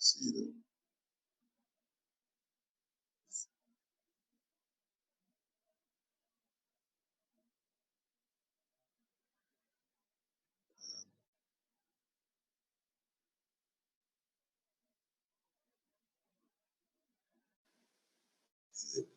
See them. Zip,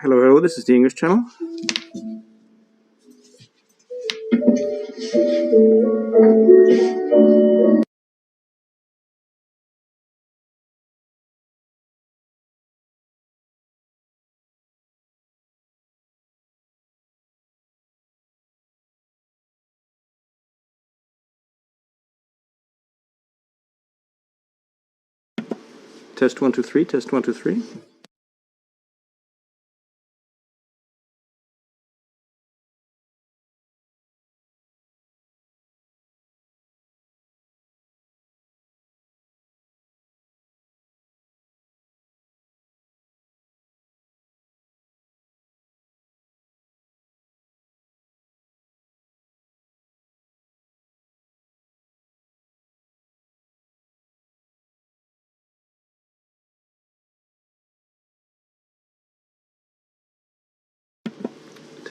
Hello, hello, this is the English channel. Test 1 2 3, test 1 2 3.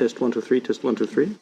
Test 1 2 3, test 1 2 3.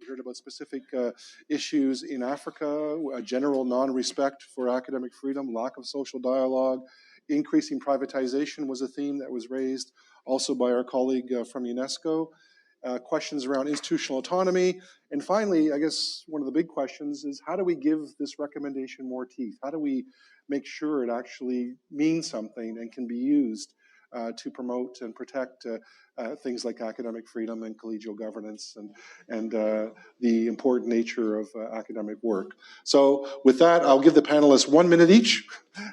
Heard about specific issues in Africa, a general non-respect for academic freedom, lack of social dialogue, increasing privatization was a theme that was raised also by our colleague from UNESCO, questions around institutional autonomy, and finally, I guess one of the big questions is how do we give this recommendation more teeth? How do we make sure it actually means something and can be used to promote and protect things like academic freedom and collegial governance and the important nature of academic work. So with that, I'll give the panelists 1 minute each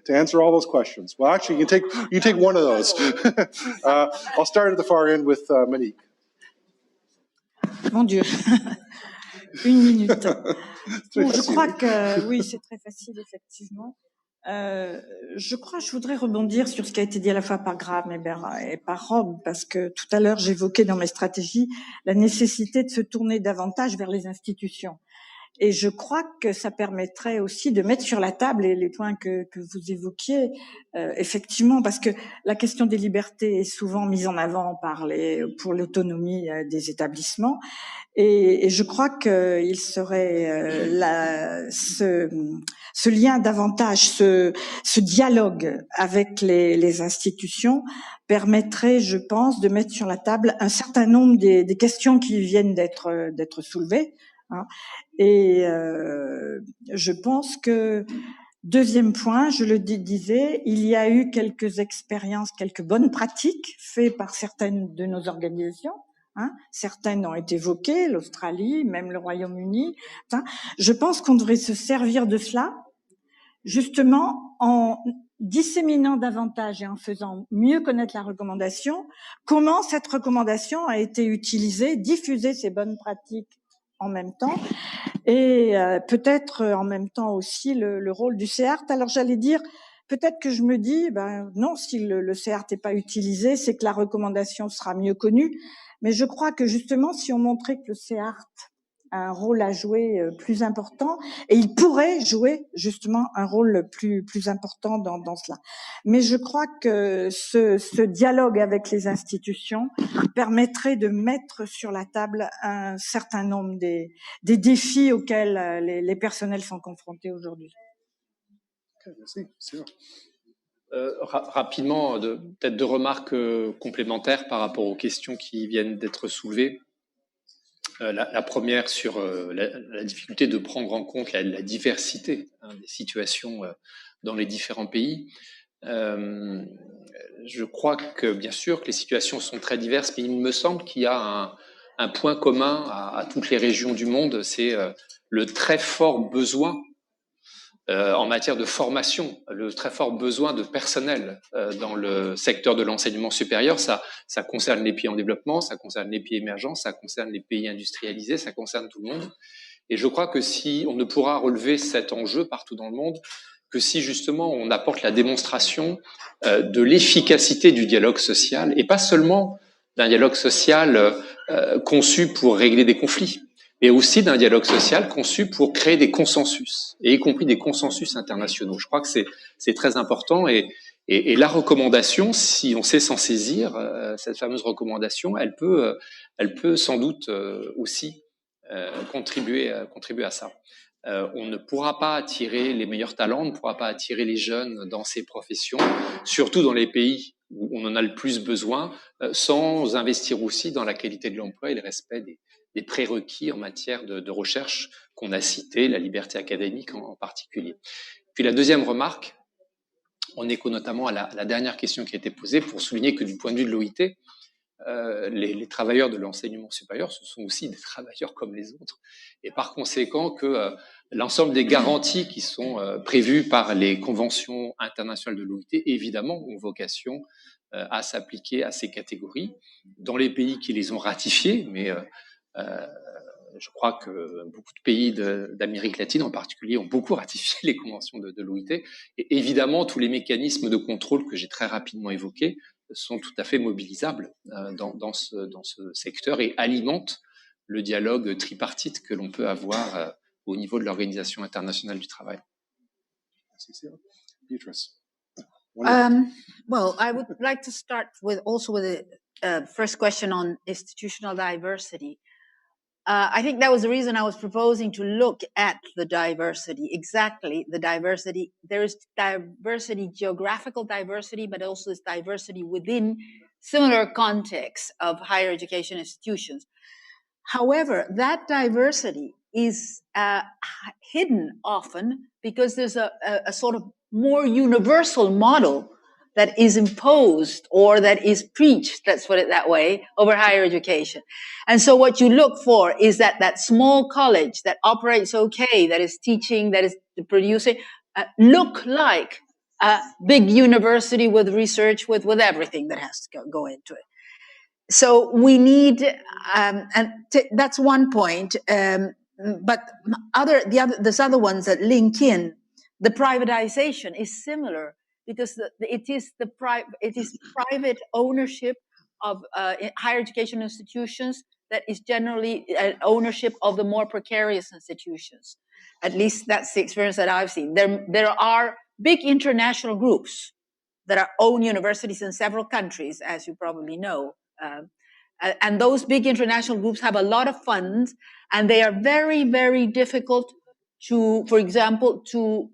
to answer all those questions. Well, actually, you take one of those. I'll start at the far end with Monique. Mon Dieu, 1 minute. Bon, je crois que oui, c'est très facile, effectivement. Je voudrais rebondir sur ce qui a été dit à la fois par Graham et par Rob, parce que tout à l'heure, j'évoquais dans mes stratégies la nécessité de se tourner davantage vers les institutions. Et je crois que ça permettrait aussi de mettre sur la table les points que vous évoquiez, effectivement, parce que la question des libertés est souvent mise en avant pour l'autonomie des établissements. Et je crois qu'il serait ce lien davantage, ce dialogue avec les institutions permettrait, je pense, de mettre sur la table un certain nombre des questions qui viennent d'être soulevées. Hein. Et je pense que, deuxième point, je le disais, il y a eu quelques expériences, quelques bonnes pratiques faites par certaines de nos organisations. Hein, certaines ont été évoquées, l'Australie, même le Royaume-Uni. Hein. Je pense qu'on devrait se servir de cela, justement en disséminant davantage et en faisant mieux connaître la recommandation, comment cette recommandation a été utilisée, diffuser ces bonnes pratiques en même temps, et peut-être en même temps aussi le rôle du CEART. Alors j'allais dire, peut-être que je me dis, non, si le CEART n'est pas utilisé, c'est que la recommandation sera mieux connue. Mais je crois que justement, si on montrait que le CEART un rôle à jouer plus important, et il pourrait jouer justement un rôle plus important dans cela. Mais je crois que ce dialogue avec les institutions permettrait de mettre sur la table un certain nombre des défis auxquels les personnels sont confrontés aujourd'hui. Ok, merci. Sûr. Rapidement, peut-être deux remarques complémentaires par rapport aux questions qui viennent d'être soulevées. La première sur la difficulté de prendre en compte la diversité des situations dans les différents pays. Je crois que bien sûr que les situations sont très diverses, mais il me semble qu'il y a un point commun à toutes les régions du monde, c'est le très fort besoin en matière de formation, le très fort besoin de personnel dans le secteur de l'enseignement supérieur. Ça concerne les pays en développement, ça concerne les pays émergents, ça concerne les pays industrialisés, ça concerne tout le monde. Et je crois que si on ne pourra relever cet enjeu partout dans le monde, que si justement on apporte la démonstration de l'efficacité du dialogue social, et pas seulement d'un dialogue social conçu pour régler des conflits, mais aussi d'un dialogue social conçu pour créer des consensus, et y compris des consensus internationaux. Je crois que c'est très important, et la recommandation, si on sait s'en saisir, cette fameuse recommandation, elle peut sans doute aussi contribuer à ça. On ne pourra pas attirer les meilleurs talents, on ne pourra pas attirer les jeunes dans ces professions, surtout dans les pays où on en a le plus besoin, sans investir aussi dans la qualité de l'emploi et le respect des prérequis en matière de recherche qu'on a cités, la liberté académique en particulier. Puis la deuxième remarque, on écho notamment à la dernière question qui a été posée pour souligner que du point de vue de l'OIT, les travailleurs de l'enseignement supérieur, ce sont aussi des travailleurs comme les autres. Et par conséquent, que l'ensemble des garanties qui sont prévues par les conventions internationales de l'OIT, évidemment, ont vocation à s'appliquer à ces catégories dans les pays qui les ont ratifiées, mais je crois que beaucoup de pays d'Amérique latine en particulier ont beaucoup ratifié les conventions de l'OIT. Et évidemment, tous les mécanismes de contrôle que j'ai très rapidement évoqués sont tout à fait mobilisables dans ce secteur et alimentent le dialogue tripartite que l'on peut avoir au niveau de l'Organisation internationale du travail. Well, I would like to start with the first question on institutional diversity. I think that was the reason I was proposing to look at the diversity, exactly the diversity. There is diversity, geographical diversity, but also this diversity within similar contexts of higher education institutions. However, that diversity is hidden often because there's a sort of more universal model that is imposed or that is preached, let's put it that way, over higher education. And so what you look for is that small college that operates okay, that is teaching, that is producing, look like a big university with research, with everything that has to go into it. So we need, that's one point. But there's other ones that link in. The privatization is similar because it is private ownership of higher education institutions that is generally ownership of the more precarious institutions. At least that's the experience that I've seen. There are big international groups that own universities in several countries, as you probably know. And those big international groups have a lot of funds, and they are very, very difficult to, for example, to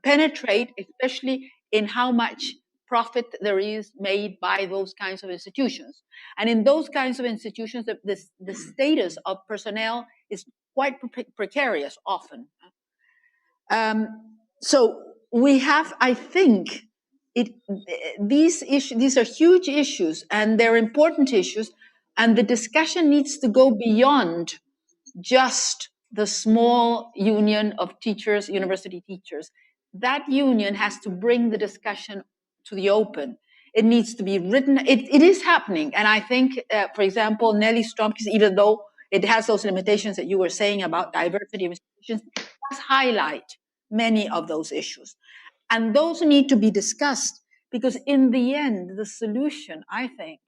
penetrate, especially in how much profit there is made by those kinds of institutions. And in those kinds of institutions, the status of personnel is quite precarious often. So we have, I think, these are huge issues, and they're important issues, and the discussion needs to go beyond just the small union of teachers, university teachers. That union has to bring the discussion to the open. It needs to be written. It is happening, and I think, for example, Nelly Stromkis, even though it has those limitations that you were saying about diversity of institutions, does highlight many of those issues. And those need to be discussed, because in the end, the solution, I think,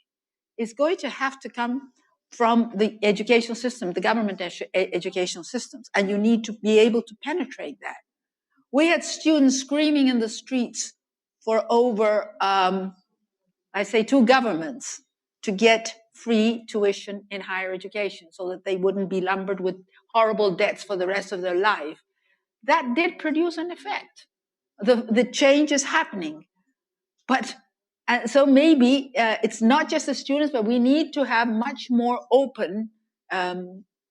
is going to have to come from the educational system, the government educational systems, and you need to be able to penetrate that. We had students screaming in the streets for over, I say, 2 governments to get free tuition in higher education so that they wouldn't be lumbered with horrible debts for the rest of their life. That did produce an effect. The change is happening. But so maybe it's not just the students, but we need to have much more open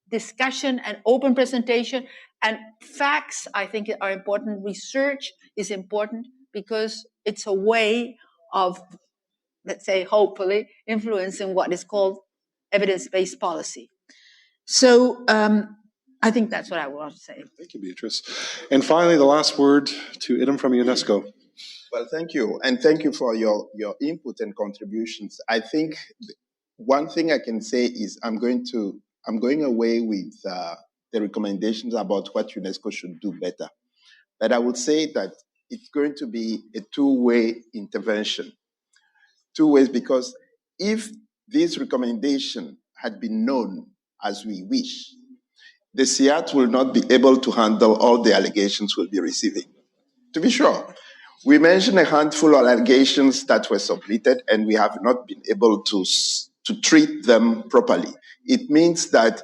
discussion and open presentation. And facts, I think, are important. Research is important because it's a way of, let's say, hopefully influencing what is called evidence-based policy. So I think that's what I want to say. Thank you, Beatrice. And finally, the last word to Idem from UNESCO. Well, thank you. And thank you for your input and contributions. I think one thing I can say is I'm going away with the recommendations about what UNESCO should do better. But I would say that it's going to be a two-way intervention. 2 ways, because if this recommendation had been known as we wish, the CIAT will not be able to handle all the allegations we'll be receiving. To be sure, we mentioned a handful of allegations that were submitted, and we have not been able to treat them properly. It means that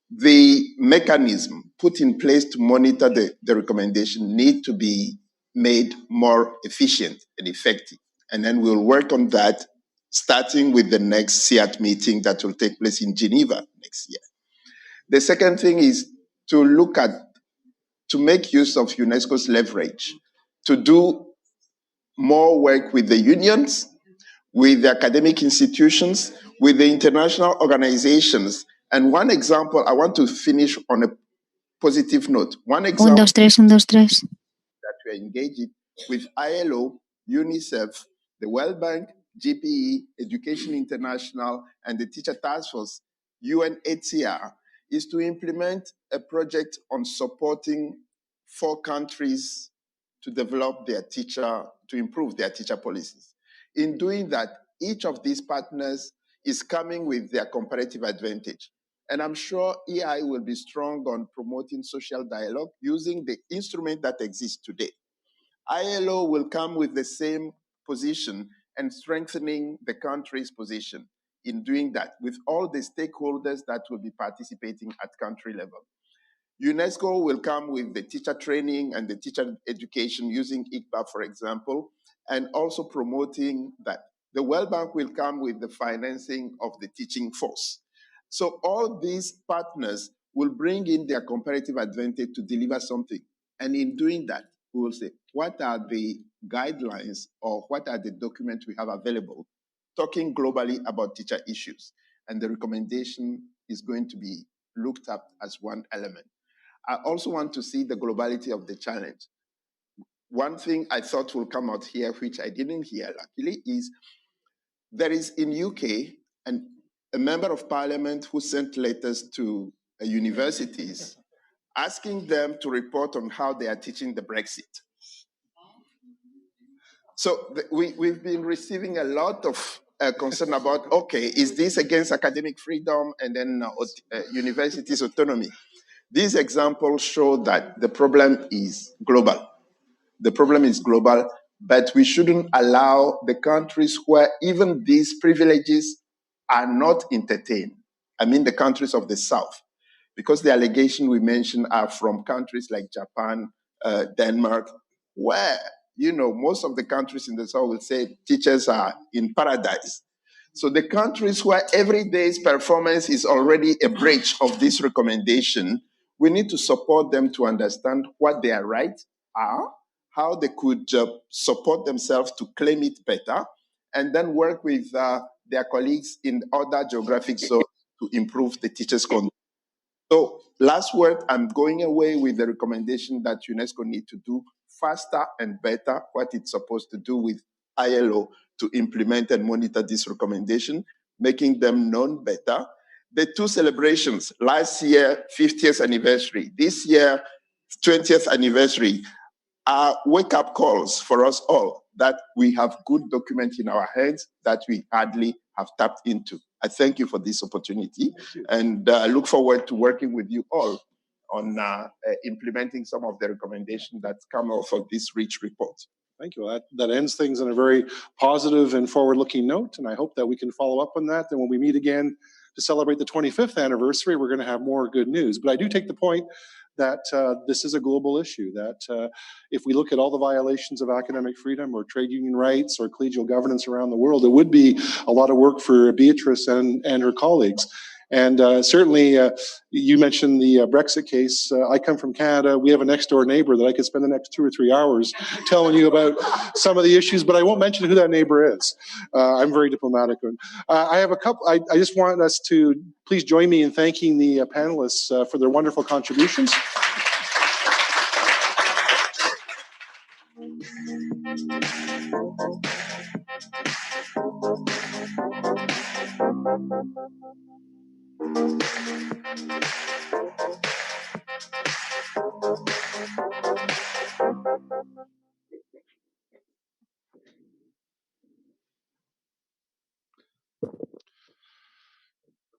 the mechanism put in place to monitor the recommendation need to be made more efficient and effective. And then we'll work on that, starting with the next CIAT meeting that will take place in Geneva next year. The second thing is to make use of UNESCO's leverage to do more work with the unions, with the academic institutions, with the international organizations. And one example, I want to finish on a positive note. One example that we are engaging with ILO, UNICEF, the World Bank, GPE, Education International, and the Teacher Task Force, UNHCR, is to implement a project on supporting 4 countries to develop to improve their teacher policies. In doing that, each of these partners is coming with their comparative advantage. And I'm sure EI will be strong on promoting social dialogue using the instrument that exists today. ILO will come with the same position and strengthening the country's position in doing that with all the stakeholders that will be participating at country level. UNESCO will come with the teacher training and the teacher education using ICBA, for example, and also promoting that. The World Bank will come with the financing of the teaching force. So all these partners will bring in their comparative advantage to deliver something. And in doing that, we will say, what are the guidelines or what are the documents we have available, talking globally about teacher issues? And the recommendation is going to be looked at as one element. I also want to see the globality of the challenge. One thing I thought will come out here, which I didn't hear luckily, is there is in UK a member of parliament who sent letters to universities asking them to report on how they are teaching the Brexit. So we've been receiving a lot of concern about, okay, is this against academic freedom and then universities' autonomy? These examples show that the problem is global. The problem is global, but we shouldn't allow the countries where even these privileges are not entertained. I mean the countries of the South, because the allegations we mentioned are from countries like Japan, Denmark, where, most of the countries in the South will say teachers are in paradise. So the countries where every day's performance is already a breach of this recommendation, we need to support them to understand what their rights are, how they could support themselves to claim it better, and then work with their colleagues in other geographic zones to improve the teachers' condition. So last word, I'm going away with the recommendation that UNESCO need to do faster and better what it's supposed to do with ILO to implement and monitor this recommendation, making them known better. The 2 celebrations, last year, 50th anniversary, this year, 20th anniversary, are wake-up calls for us all that we have good documents in our hands that we hardly have tapped into. I thank you for this opportunity, and I look forward to working with you all on implementing some of the recommendations that come off of this rich report. Thank you. That ends things on a very positive and forward-looking note, and I hope that we can follow up on that. And when we meet again to celebrate the 25th anniversary, we're going to have more good news. But I do take the point that this is a global issue, that if we look at all the violations of academic freedom or trade union rights or collegial governance around the world, it would be a lot of work for Beatrice and her colleagues. And certainly, you mentioned the Brexit case. I come from Canada. We have a next door neighbor that I could spend the next 2 or 3 hours telling you about some of the issues, but I won't mention who that neighbor is. I'm very diplomatic. I have a couple. I just want us to please join me in thanking the panelists for their wonderful contributions.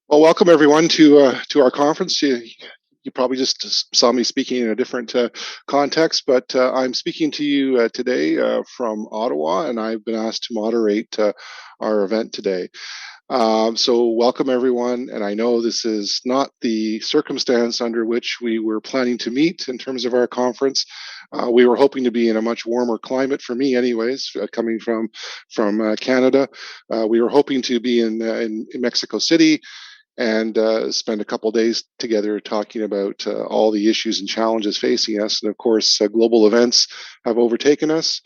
Well, welcome everyone to our conference. You probably just saw me speaking in a different context, but I'm speaking to you today from Ottawa, and I've been asked to moderate our event today. So welcome everyone, and I know this is not the circumstance under which we were planning to meet in terms of our conference. We were hoping to be in a much warmer climate, for me anyways, coming from Canada. We were hoping to be in Mexico City and spend a couple days together talking about all the issues and challenges facing us. And of course, global events have overtaken us,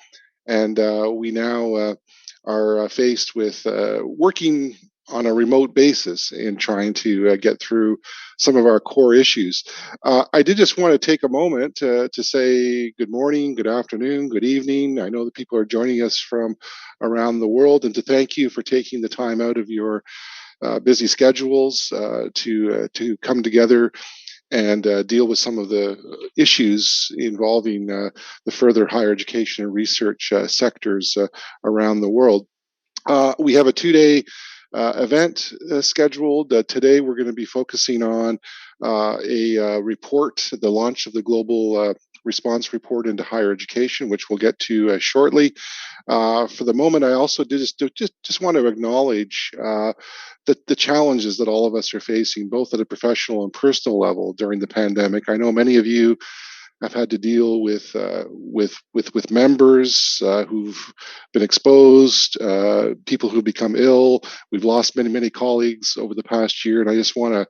and we now are faced with working on a remote basis in trying to get through some of our core issues. I did just want to take a moment to say good morning, good afternoon, good evening. I know that people are joining us from around the world, and to thank you for taking the time out of your busy schedules to come together and deal with some of the issues involving the further higher education and research sectors around the world. We have a 2-day event scheduled. Today we're going to be focusing on a report, the launch of the Global Response Report into Higher Education, which we'll get to shortly. For the moment, I also just want to acknowledge the challenges that all of us are facing, both at a professional and personal level during the pandemic. I know many of you have had to deal with members who've been exposed, people who've become ill. We've lost many colleagues over the past year, and I just want to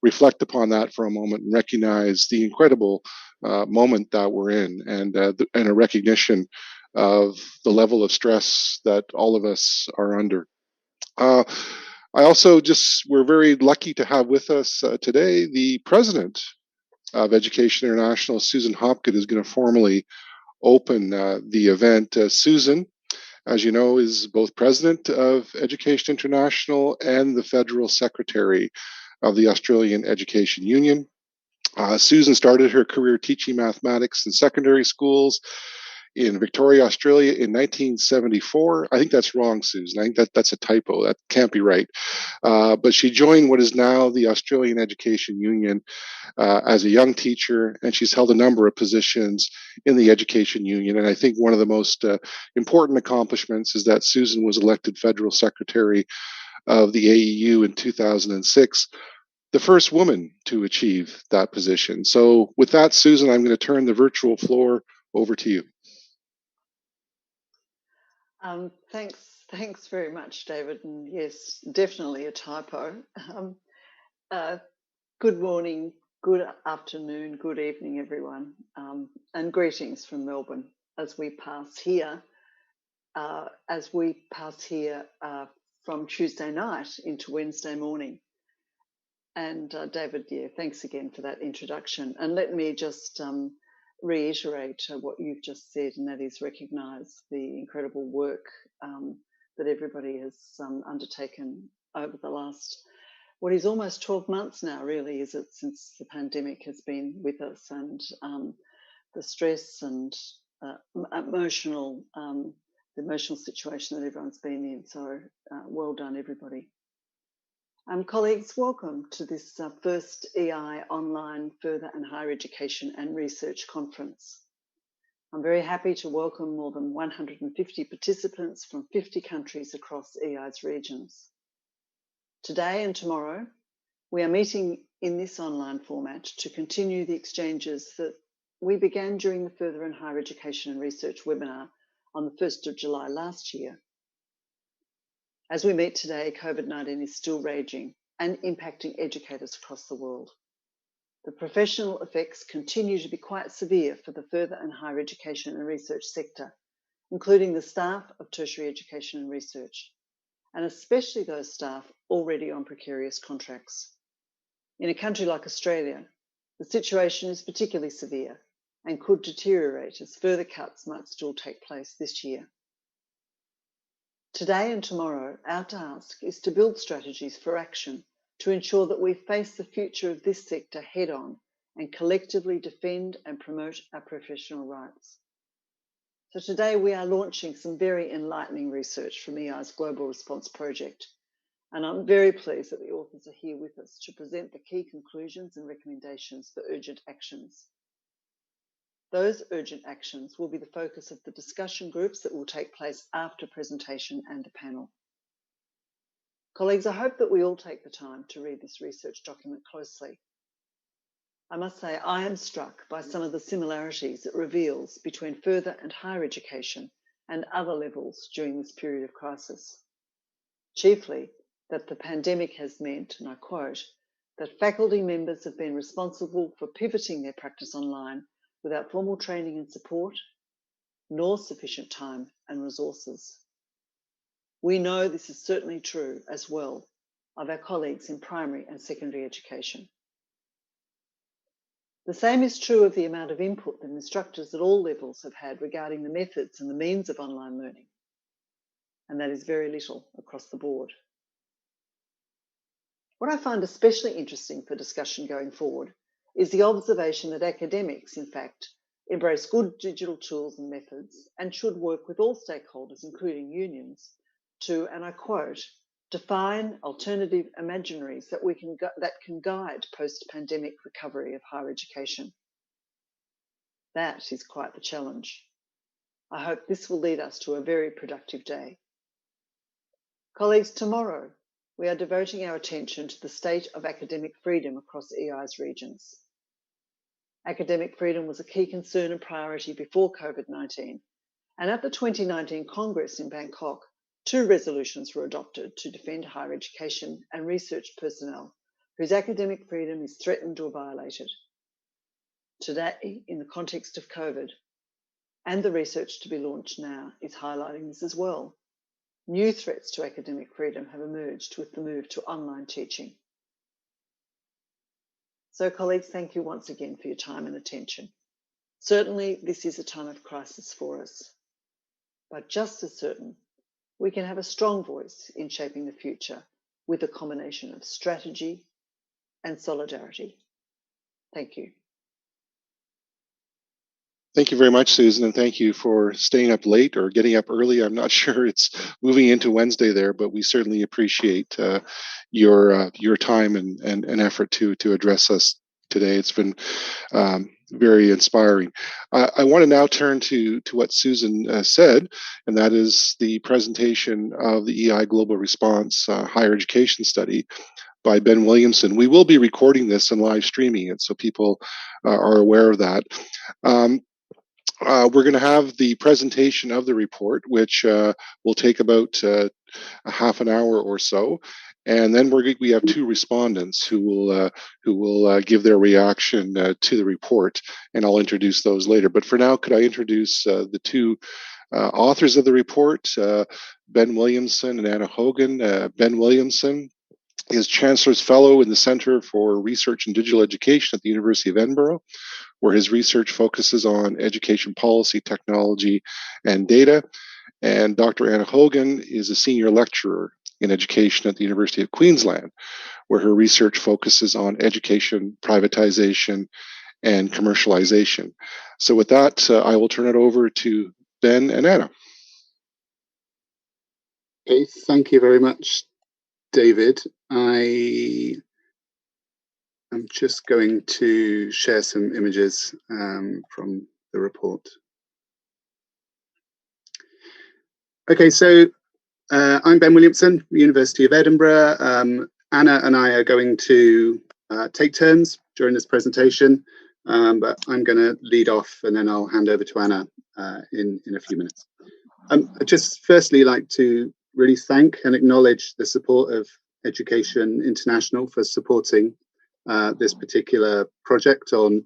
reflect upon that for a moment and recognize the incredible moment that we're in, and a recognition of the level of stress that all of us are under. I also we're very lucky to have with us today the president of Education International, Susan Hopgood, is going to formally open the event. Susan, as you know, is both president of Education International and the federal secretary of the Australian Education Union. Susan started her career teaching mathematics in secondary schools in Victoria, Australia in 1974. I think that's wrong, Susan. I think that's a typo. That can't be right. But she joined what is now the Australian Education Union as a young teacher, and she's held a number of positions in the Education Union. And I think one of the most important accomplishments is that Susan was elected Federal Secretary of the AEU in 2006, the first woman to achieve that position. So with that, Susan, I'm going to turn the virtual floor over to you. Thanks very much, David. And yes, definitely a typo. Good morning, good afternoon, good evening, everyone, and greetings from Melbourne as we pass here from Tuesday night into Wednesday morning. And David, thanks again for that introduction. And let me just reiterate what you've just said, and that is recognise the incredible work that everybody has undertaken over the last, what is almost 12 months now, really, is it, since the pandemic has been with us, and the stress and emotional the emotional situation that everyone's been in. So well done, everybody. Colleagues, welcome to this first EI Online Further and Higher Education and Research Conference. I'm very happy to welcome more than 150 participants from 50 countries across EI's regions. Today and tomorrow, we are meeting in this online format to continue the exchanges that we began during the Further and Higher Education and Research webinar on the 1st of July last year. As we meet today, COVID-19 is still raging and impacting educators across the world. The professional effects continue to be quite severe for the further and higher education and research sector, including the staff of tertiary education and research, and especially those staff already on precarious contracts. In a country like Australia, the situation is particularly severe and could deteriorate as further cuts might still take place this year. Today and tomorrow, our task is to build strategies for action to ensure that we face the future of this sector head on and collectively defend and promote our professional rights. So today we are launching some very enlightening research from EI's Global Response Project, and I'm very pleased that the authors are here with us to present the key conclusions and recommendations for urgent actions. Those urgent actions will be the focus of the discussion groups that will take place after presentation and the panel. Colleagues, I hope that we all take the time to read this research document closely. I must say I am struck by some of the similarities it reveals between further and higher education and other levels during this period of crisis. Chiefly, that the pandemic has meant, and I quote, that faculty members have been responsible for pivoting their practice online without formal training and support, nor sufficient time and resources. We know this is certainly true as well of our colleagues in primary and secondary education. The same is true of the amount of input that instructors at all levels have had regarding the methods and the means of online learning, and that is very little across the board. What I find especially interesting for discussion going forward is the observation that academics, in fact, embrace good digital tools and methods and should work with all stakeholders, including unions, to, and I quote, define alternative imaginaries that can guide post-pandemic recovery of higher education. That is quite the challenge. I hope this will lead us to a very productive day. Colleagues, tomorrow we are devoting our attention to the state of academic freedom across EI's regions. Academic freedom was a key concern and priority before COVID-19, and at the 2019 Congress in Bangkok, 2 resolutions were adopted to defend higher education and research personnel whose academic freedom is threatened or violated. Today, in the context of COVID, and the research to be launched now is highlighting this as well. New threats to academic freedom have emerged with the move to online teaching. So colleagues, thank you once again for your time and attention. Certainly, this is a time of crisis for us, but just as certain, we can have a strong voice in shaping the future with a combination of strategy and solidarity. Thank you. Thank you very much, Susan, and thank you for staying up late or getting up early. I'm not sure it's moving into Wednesday there, but we certainly appreciate your time and effort to address us today. It's been very inspiring. I want to now turn to what Susan said, and that is the presentation of the EI Global Response Higher Education Study by Ben Williamson. We will be recording this and live streaming it, so people are aware of that. We're going to have the presentation of the report, which will take about a half an hour or so, and then we have 2 respondents who will give their reaction to the report, and I'll introduce those later. But for now, could I introduce the 2 authors of the report, Ben Williamson and Anna Hogan. Ben Williamson is Chancellor's Fellow in the Centre for Research in Digital Education at the University of Edinburgh, where his research focuses on education policy, technology, and data. And Dr. Anna Hogan is a senior lecturer in education at the University of Queensland, where her research focuses on education, privatization, and commercialization. So with that, I will turn it over to Ben and Anna. Okay, thank you very much, David. I am just going to share some images from the report. Okay, so I'm Ben Williamson, University of Edinburgh. Anna and I are going to take turns during this presentation, but I'm going to lead off and then I'll hand over to Anna in a few minutes. I'd just firstly like to really thank and acknowledge the support of Education International for supporting this particular project on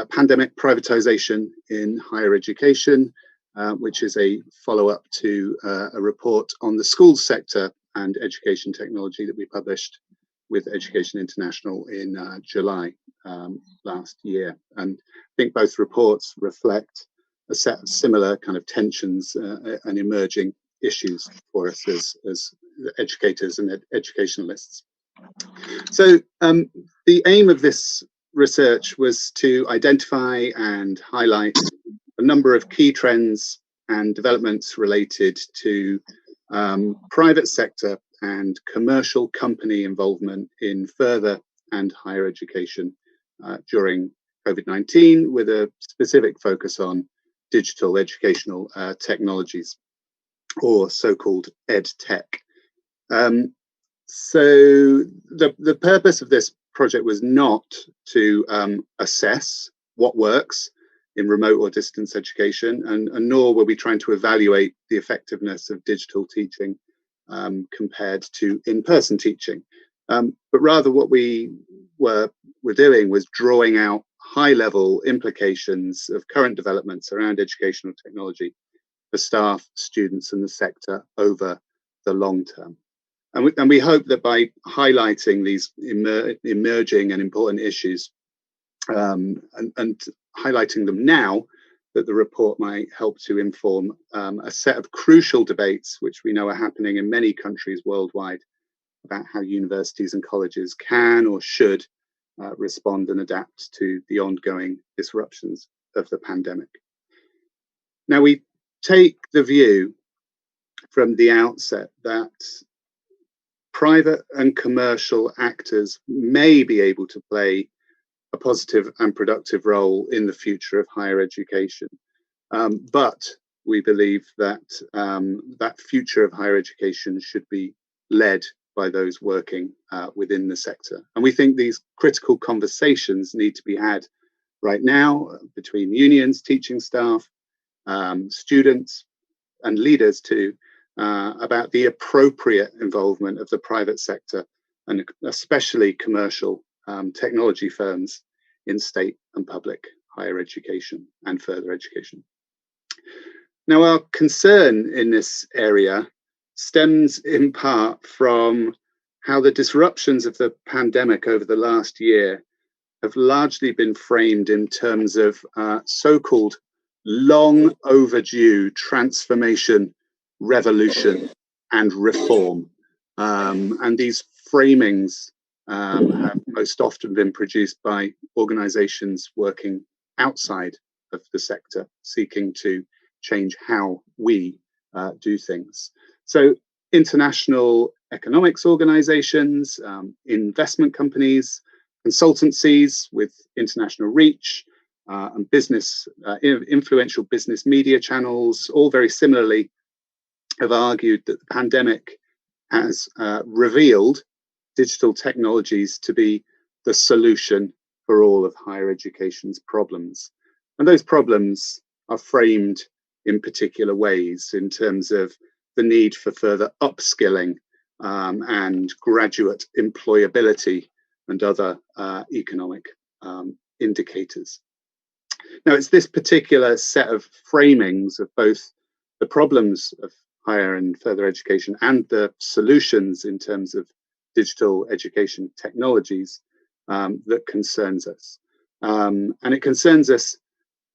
pandemic privatization in higher education, which is a follow-up to a report on the schools sector and education technology that we published with Education International in July last year. And I think both reports reflect a set of similar kind of tensions and emerging issues for us as educators and educationalists. So the aim of this research was to identify and highlight a number of key trends and developments related to private sector and commercial company involvement in further and higher education during COVID-19, with a specific focus on digital educational technologies, or so-called EdTech. So the purpose of this project was not to assess what works in remote or distance education, and nor were we trying to evaluate the effectiveness of digital teaching compared to in-person teaching. But rather what we were doing was drawing out high-level implications of current developments around educational technology for staff, students, and the sector over the long term. And we hope that by highlighting these emerging and important issues and highlighting them now, that the report might help to inform a set of crucial debates which we know are happening in many countries worldwide about how universities and colleges can or should respond and adapt to the ongoing disruptions of the pandemic. Now, we take the view from the outset that private and commercial actors may be able to play a positive and productive role in the future of higher education. But we believe that that future of higher education should be led by those working within the sector. And we think these critical conversations need to be had right now between unions, teaching staff, students, and leaders too, about the appropriate involvement of the private sector and especially commercial technology firms in state and public higher education and further education. Now, our concern in this area stems in part from how the disruptions of the pandemic over the last year have largely been framed in terms of so-called long overdue transformation, revolution, and reform. And these framings have most often been produced by organizations working outside of the sector, seeking to change how we do things. So international economics organizations, investment companies, consultancies with international reach, and business, influential business media channels, all very similarly have argued that the pandemic has revealed digital technologies to be the solution for all of higher education's problems. And those problems are framed in particular ways in terms of the need for further upskilling and graduate employability and other economic indicators. Now, it's this particular set of framings of both the problems of higher and further education and the solutions in terms of digital education technologies that concerns us. And it concerns us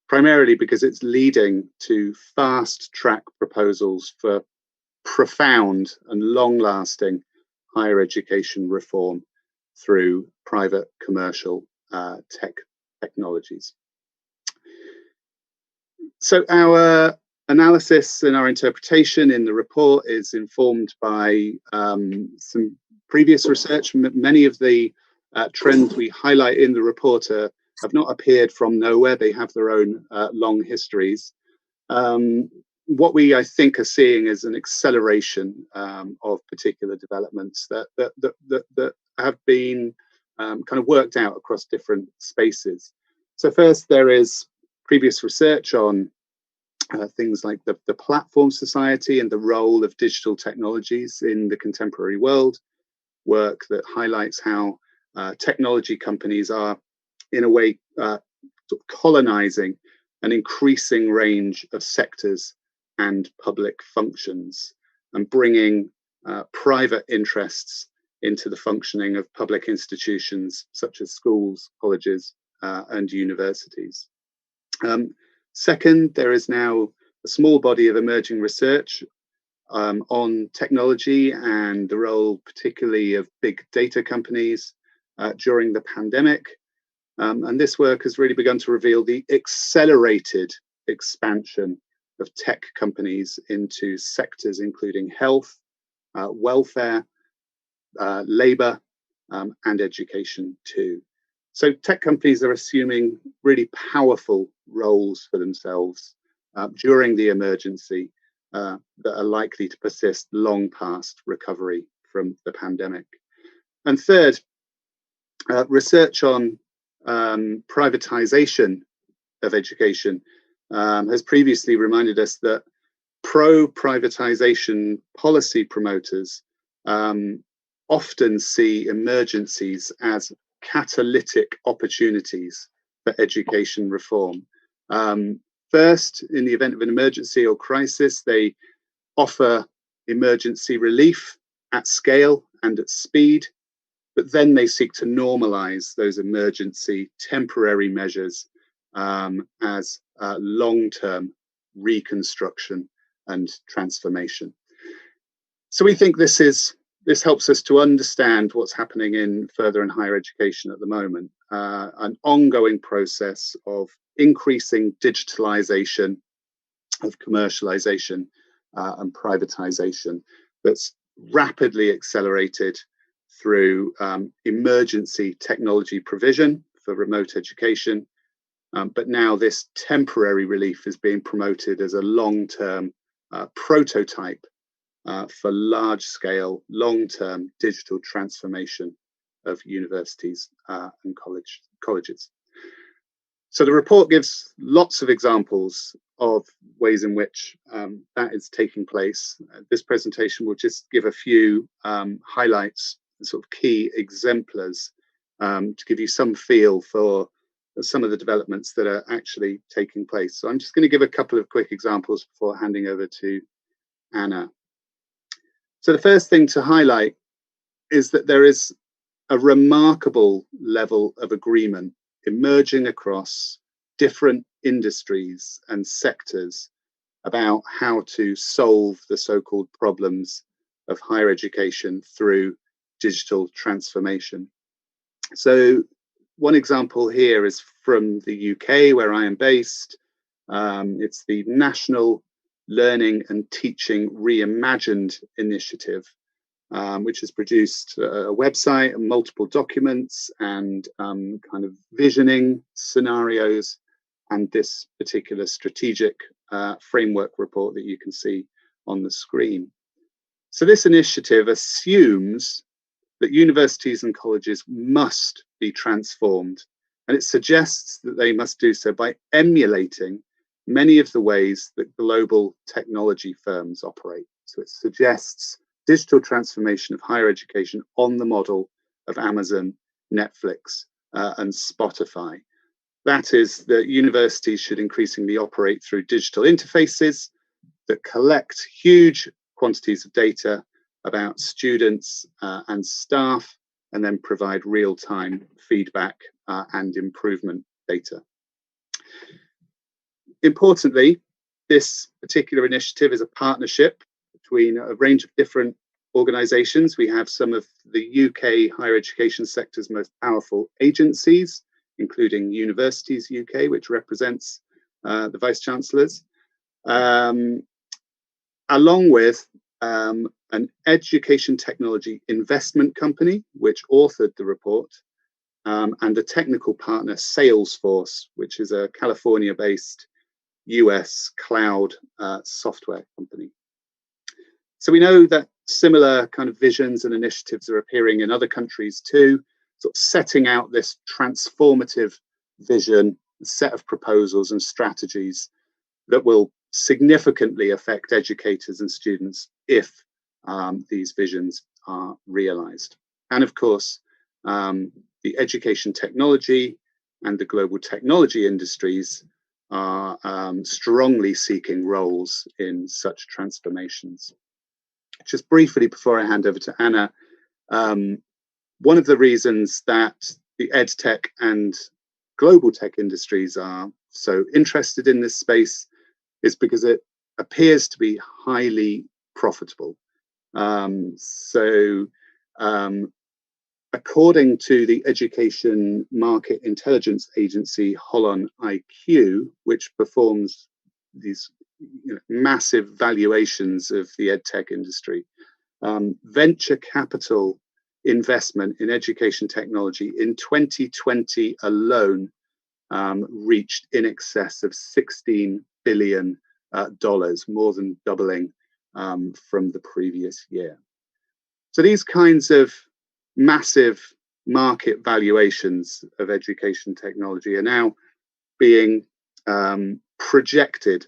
primarily because it's leading to fast track proposals for profound and long-lasting higher education reform through private commercial technologies. So our analysis and our interpretation in the report is informed by some previous research. Many of the trends we highlight in the report have not appeared from nowhere. They have their own long histories. What we, I think, are seeing is an acceleration of particular developments that have been kind of worked out across different spaces. So first, there is previous research on things like the platform society and the role of digital technologies in the contemporary world, work that highlights how technology companies are, in a way, sort of colonizing an increasing range of sectors and public functions, and bringing private interests into the functioning of public institutions such as schools, colleges, and universities. Second, there is now a small body of emerging research on technology and the role particularly of big data companies during the pandemic. And this work has really begun to reveal the accelerated expansion of tech companies into sectors including health, welfare, labor, and education too. So tech companies are assuming really powerful roles for themselves during the emergency that are likely to persist long past recovery from the pandemic. And third, research on privatization of education has previously reminded us that pro-privatization policy promoters often see emergencies as catalytic opportunities for education reform. First, in the event of an emergency or crisis, they offer emergency relief at scale and at speed, but then they seek to normalize those emergency temporary measures as long-term reconstruction and transformation. So we think this helps us to understand what's happening in further and higher education at the moment, an ongoing process of increasing digitalization, of commercialization and privatization that's rapidly accelerated through emergency technology provision for remote education. But now this temporary relief is being promoted as a long-term prototype for large-scale, long-term digital transformation of universities and colleges. So the report gives lots of examples of ways in which that is taking place. This presentation will just give a few highlights, sort of key exemplars, to give you some feel for some of the developments that are actually taking place. So I'm just going to give a couple of quick examples before handing over to Anna. So the first thing to highlight is that there is a remarkable level of agreement emerging across different industries and sectors about how to solve the so-called problems of higher education through digital transformation. So one example here is from the UK, where I am based. It's the National Learning and Teaching Reimagined initiative, which has produced a website and multiple documents and kind of visioning scenarios, and this particular strategic framework report that you can see on the screen. So this initiative assumes that universities and colleges must be transformed, and it suggests that they must do so by emulating many of the ways that global technology firms operate. So it suggests digital transformation of higher education on the model of Amazon, Netflix, and Spotify. That is, that universities should increasingly operate through digital interfaces that collect huge quantities of data about students and staff, and then provide real-time feedback and improvement data. Importantly, this particular initiative is a partnership between a range of different organisations. We have some of the UK higher education sector's most powerful agencies, including Universities UK, which represents the Vice-Chancellors. along with an education technology investment company, which authored the report, and a technical partner, Salesforce, which is a California-based US cloud software company. So we know that similar kind of visions and initiatives are appearing in other countries too, sort of setting out this transformative vision, set of proposals and strategies that will significantly affect educators and students if these visions are realized. And of course, the education technology and the global technology industries are strongly seeking roles in such transformations. Just briefly before I hand over to Anna, one of the reasons that the EdTech and global tech industries are so interested in this space is because it appears to be highly profitable. According to the education market intelligence agency Holon IQ, which performs these massive valuations of the EdTech industry, venture capital investment in education technology in 2020 alone reached in excess of $16 billion, more than doubling from the previous year. So these kinds of massive market valuations of education technology are now being projected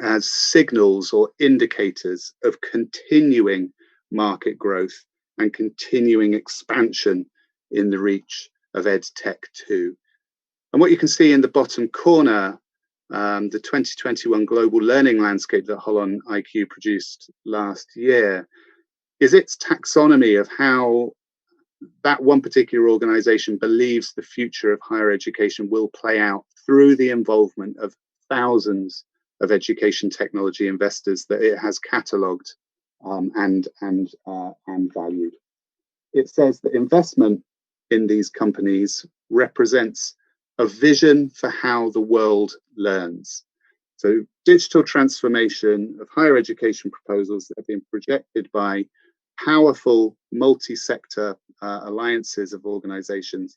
as signals or indicators of continuing market growth and continuing expansion in the reach of EdTech too. And what you can see in the bottom corner, the 2021 Global Learning Landscape that Holon IQ produced last year, is its taxonomy of how that one particular organization believes the future of higher education will play out through the involvement of thousands of education technology investors that it has catalogued and valued. It says that investment in these companies represents a vision for how the world learns. So digital transformation of higher education proposals that have been projected by powerful multi-sector alliances of organizations,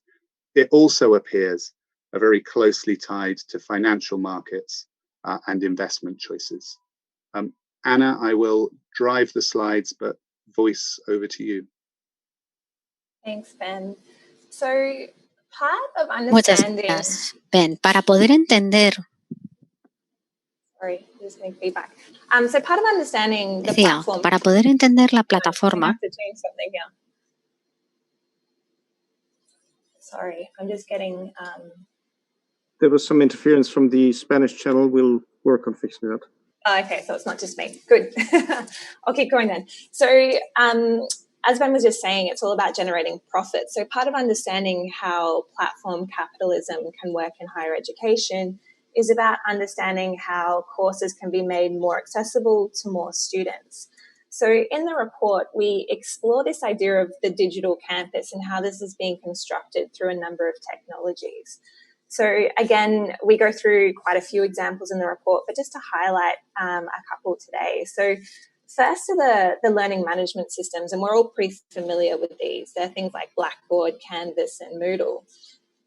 it also appears are very closely tied to financial markets and investment choices. Anna, I will drive the slides, but voice over to you. Thanks, Ben. So part of Muchas understanding... gracias, Ben. Para poder entender... Sorry, just getting feedback. So part of understanding the Decía, platform... para poder entender la plataforma... I have to change something here. Sorry, I'm just getting... There was some interference from the Spanish channel. We'll work on fixing that. Okay, so it's not just me. Good. I'll keep going then. So as Ben was just saying, it's all about generating profit. So part of understanding how platform capitalism can work in higher education is about understanding how courses can be made more accessible to more students. So in the report, we explore this idea of the digital campus and how this is being constructed through a number of technologies. So again, we go through quite a few examples in the report, but just to highlight a couple today. So first are the learning management systems, and we're all pretty familiar with these. They're things like Blackboard, Canvas, and Moodle.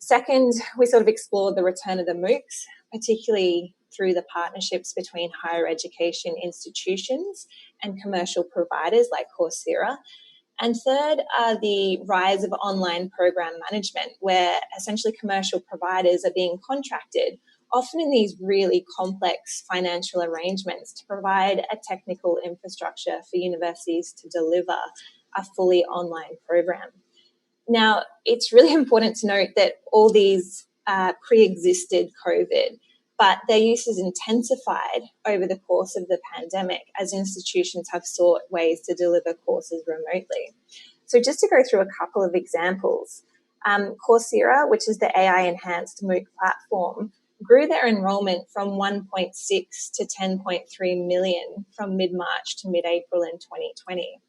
Second, we sort of explored the return of the MOOCs, particularly through the partnerships between higher education institutions and commercial providers like Coursera. And third are the rise of online program management, where essentially commercial providers are being contracted, often in these really complex financial arrangements, to provide a technical infrastructure for universities to deliver a fully online program. Now, it's really important to note that all these pre-existed COVID, but their use is intensified over the course of the pandemic as institutions have sought ways to deliver courses remotely. So just to go through a couple of examples, Coursera, which is the AI-enhanced MOOC platform, grew their enrollment from 1.6 to 10.3 million from mid-March to mid-April in 2020.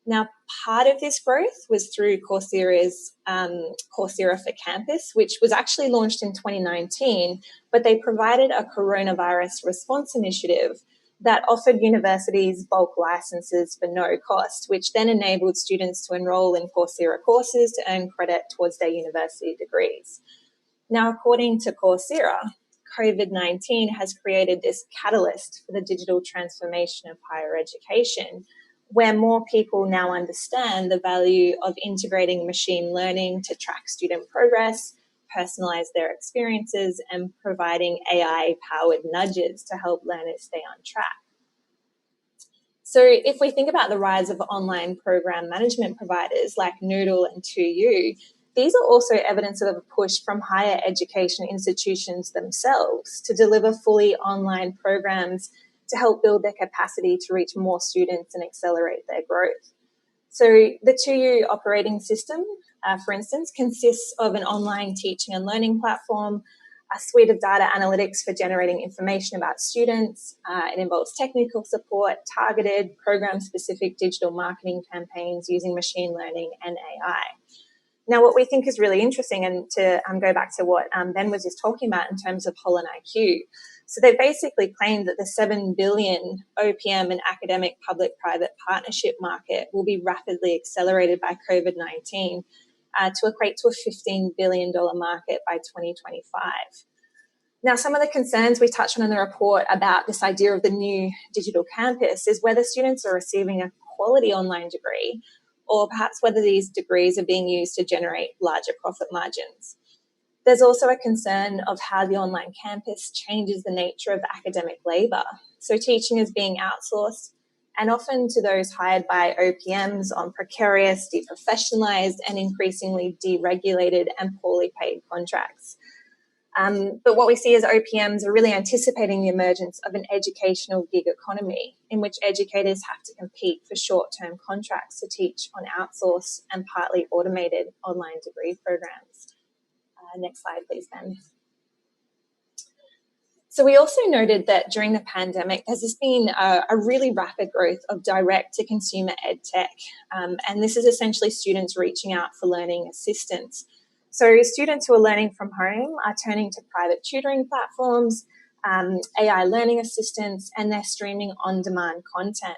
Now, part of this growth was through Coursera's Coursera for Campus, which was actually launched in 2019, but they provided a coronavirus response initiative that offered universities bulk licenses for no cost, which then enabled students to enroll in Coursera courses to earn credit towards their university degrees. Now, according to Coursera, COVID-19 has created this catalyst for the digital transformation of higher education, where more people now understand the value of integrating machine learning to track student progress, personalize their experiences, and providing AI-powered nudges to help learners stay on track. So if we think about the rise of online program management providers like Noodle and 2U, these are also evidence of a push from higher education institutions themselves to deliver fully online programs to help build their capacity to reach more students and accelerate their growth. So the 2U operating system, for instance, consists of an online teaching and learning platform, a suite of data analytics for generating information about students. It involves technical support, targeted program-specific digital marketing campaigns using machine learning and AI. Now, what we think is really interesting, and to go back to what Ben was just talking about in terms of HolonIQ, so they basically claim that the 7 billion OPM and academic public-private partnership market will be rapidly accelerated by COVID-19 to equate to a $15 billion market by 2025. Now, some of the concerns we touched on in the report about this idea of the new digital campus is whether students are receiving a quality online degree, or perhaps whether these degrees are being used to generate larger profit margins. There's also a concern of how the online campus changes the nature of academic labour. So teaching is being outsourced, and often to those hired by OPMs on precarious, deprofessionalised, and increasingly deregulated and poorly paid contracts. But what we see is OPMs are really anticipating the emergence of an educational gig economy in which educators have to compete for short-term contracts to teach on outsourced and partly automated online degree programs. Next slide, please, Ben. So we also noted that during the pandemic, there's just been a really rapid growth of direct-to-consumer ed tech, and this is essentially students reaching out for learning assistance. So students who are learning from home are turning to private tutoring platforms, AI learning assistants, and they're streaming on-demand content.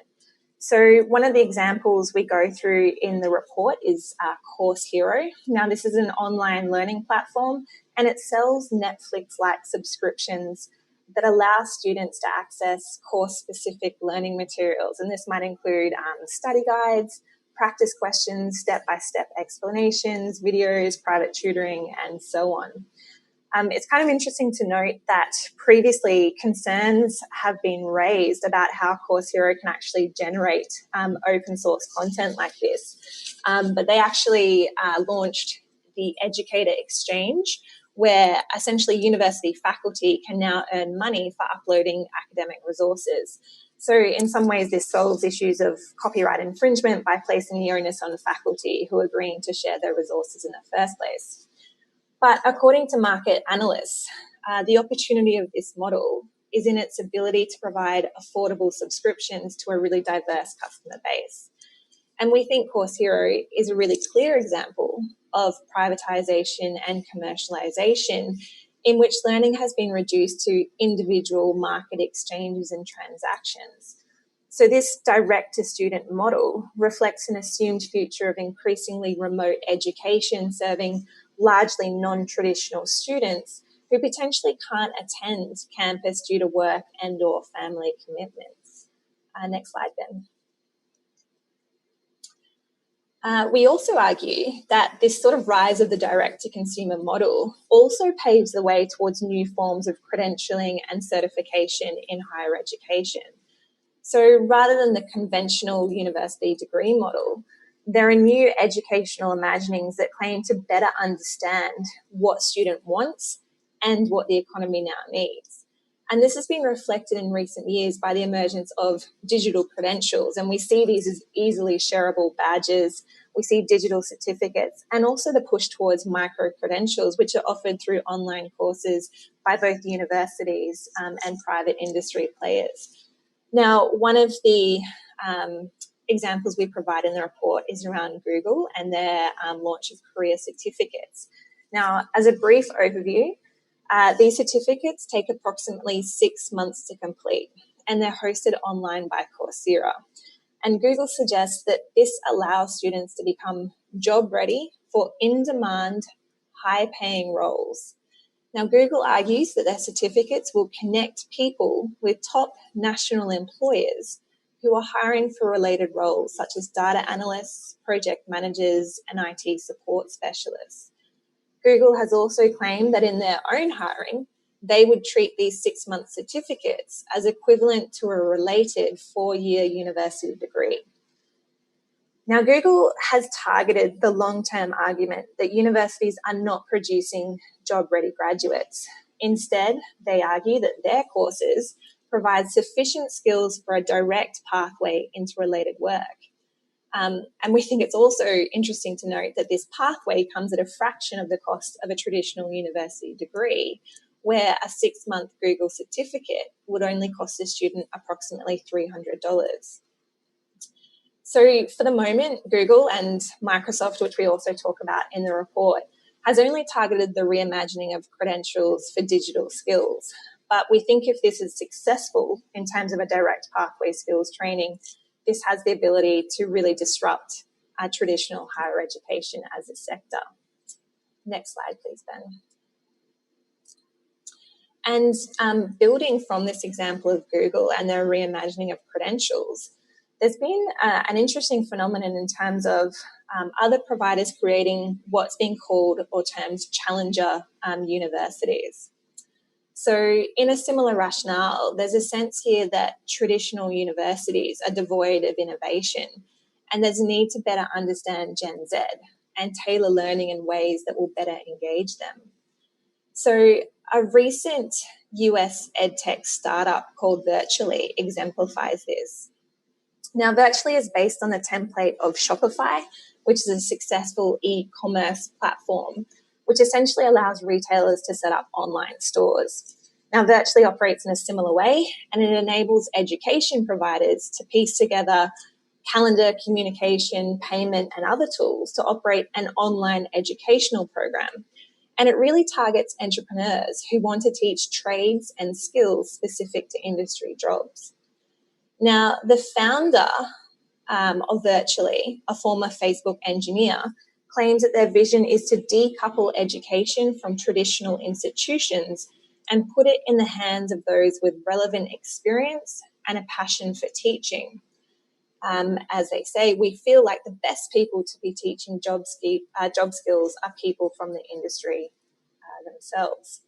So one of the examples we go through in the report is Course Hero. Now, this is an online learning platform, and it sells Netflix-like subscriptions that allow students to access course-specific learning materials. And this might include study guides, practice questions, step-by-step explanations, videos, private tutoring, and so on. It's kind of interesting to note that previously concerns have been raised about how Course Hero can actually generate open source content like this. But they actually launched the Educator Exchange, where essentially university faculty can now earn money for uploading academic resources. So in some ways, this solves issues of copyright infringement by placing the onus on faculty who are agreeing to share their resources in the first place. But according to market analysts, the opportunity of this model is in its ability to provide affordable subscriptions to a really diverse customer base. And we think Course Hero is a really clear example of privatisation and commercialisation in which learning has been reduced to individual market exchanges and transactions. So this direct-to-student model reflects an assumed future of increasingly remote education serving largely non-traditional students who potentially can't attend campus due to work and or family commitments. Next slide, Ben. We also argue that this sort of rise of the direct-to-consumer model also paves the way towards new forms of credentialing and certification in higher education. So rather than the conventional university degree model, there are new educational imaginings that claim to better understand what student wants and what the economy now needs. And this has been reflected in recent years by the emergence of digital credentials. And we see these as easily shareable badges. We see digital certificates and also the push towards micro-credentials, which are offered through online courses by both universities and private industry players. Now, one of the examples we provide in the report is around Google and their launch of career certificates. Now, as a brief overview, these certificates take approximately 6 months to complete, and they're hosted online by Coursera. And Google suggests that this allows students to become job ready for in-demand, high-paying roles. Now, Google argues that their certificates will connect people with top national employers who are hiring for related roles such as data analysts, project managers, and IT support specialists. Google has also claimed that in their own hiring, they would treat these 6-month certificates as equivalent to a related 4-year university degree. Now, Google has targeted the long-term argument that universities are not producing job-ready graduates. Instead, they argue that their courses provide sufficient skills for a direct pathway into related work. And we think it's also interesting to note that this pathway comes at a fraction of the cost of a traditional university degree, where a 6-month Google certificate would only cost a student approximately $300. So for the moment, Google and Microsoft, which we also talk about in the report, has only targeted the reimagining of credentials for digital skills. But we think if this is successful in terms of a direct pathway skills training, this has the ability to really disrupt traditional higher education as a sector. Next slide, please, Ben. And building from this example of Google and their reimagining of credentials, there's been an interesting phenomenon in terms of other providers creating what's being called or termed challenger universities. So in a similar rationale, there's a sense here that traditional universities are devoid of innovation, and there's a need to better understand Gen Z and tailor learning in ways that will better engage them. So a recent US edtech startup called Virtually exemplifies this. Now, Virtually is based on the template of Shopify, which is a successful e-commerce platform, which essentially allows retailers to set up online stores. Now, Virtually operates in a similar way, and it enables education providers to piece together calendar, communication, payment, and other tools to operate an online educational program. And it really targets entrepreneurs who want to teach trades and skills specific to industry jobs. Now, the founder of Virtually, a former Facebook engineer, claims that their vision is to decouple education from traditional institutions and put it in the hands of those with relevant experience and a passion for teaching. As they say, we feel like the best people to be teaching job skills are people from the industry themselves.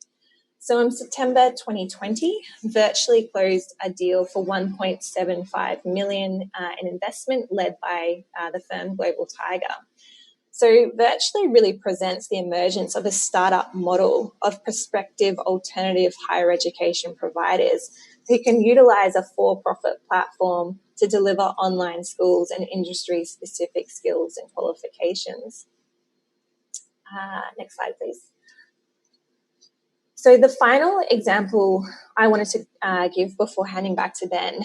So in September 2020, Virtually closed a deal for $1.75 million in investment led by the firm Global Tiger. So Virtually really presents the emergence of a startup model of prospective alternative higher education providers who can utilize a for-profit platform to deliver online schools and industry-specific skills and qualifications. Next slide, please. So the final example I wanted to give before handing back to Ben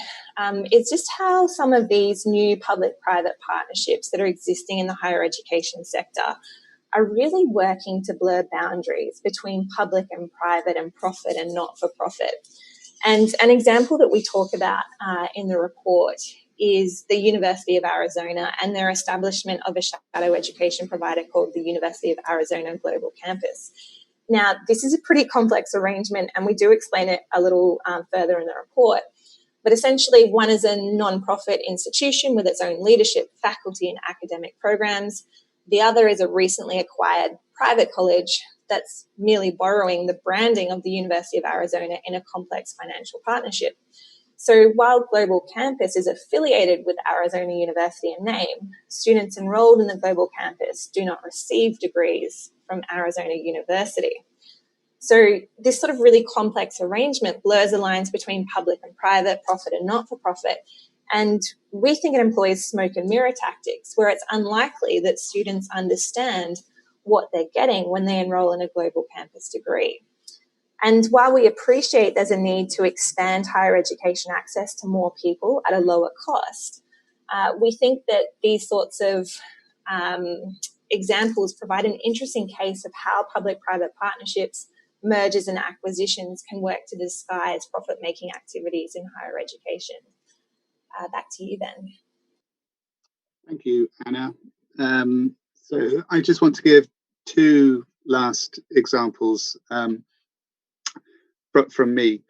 is just how some of these new public-private partnerships that are existing in the higher education sector are really working to blur boundaries between public and private and profit and not-for-profit. And an example that we talk about in the report is the University of Arizona and their establishment of a shadow education provider called the University of Arizona Global Campus. Now, this is a pretty complex arrangement, and we do explain it a little further in the report. But essentially, one is a non-profit institution with its own leadership, faculty, and academic programs. The other is a recently acquired private college that's merely borrowing the branding of the University of Arizona in a complex financial partnership. So while Global Campus is affiliated with Arizona University in name, students enrolled in the Global Campus do not receive degrees from Arizona University. So this sort of really complex arrangement blurs the lines between public and private, profit and not-for-profit. And we think it employs smoke and mirror tactics, where it's unlikely that students understand what they're getting when they enroll in a Global Campus degree. And while we appreciate there's a need to expand higher education access to more people at a lower cost, We think that these sorts of examples provide an interesting case of how public-private partnerships, mergers and acquisitions can work to disguise profit-making activities in higher education. Back to you, Ben. Thank you, Anna. So I just want to give two last examples from me.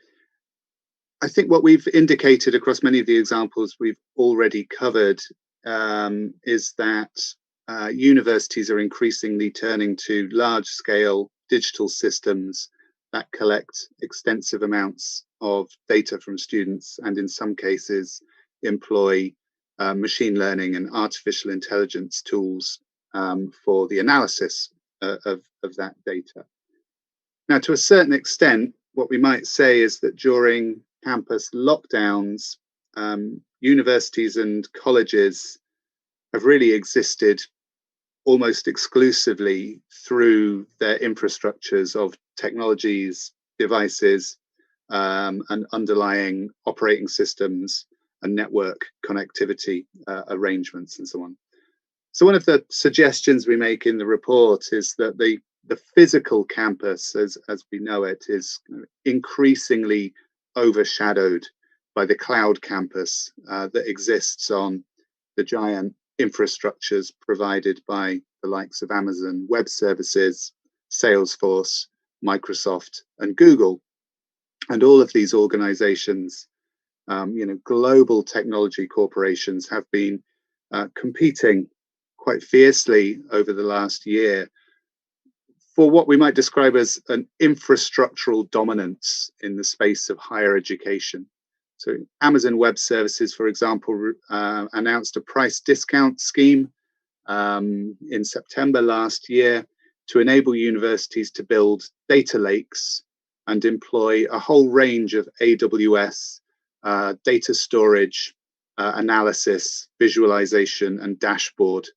I think what we've indicated across many of the examples we've already covered is that universities are increasingly turning to large-scale digital systems that collect extensive amounts of data from students and in some cases employ machine learning and artificial intelligence tools for the analysis of that data. Now, to a certain extent, what we might say is that during campus lockdowns, universities and colleges have really existed almost exclusively through their infrastructures of technologies, devices, and underlying operating systems and network connectivity arrangements and so on. So one of the suggestions we make in the report is that the physical campus, as we know it, is increasingly overshadowed by the cloud campus that exists on the giant infrastructures provided by the likes of Amazon Web Services, Salesforce, Microsoft, and Google. And all of these organizations, global technology corporations, have been competing quite fiercely over the last year for what we might describe as an infrastructural dominance in the space of higher education. So Amazon Web Services, for example, announced a price discount scheme in September last year to enable universities to build data lakes and employ a whole range of AWS data storage, analysis, visualization, and dashboard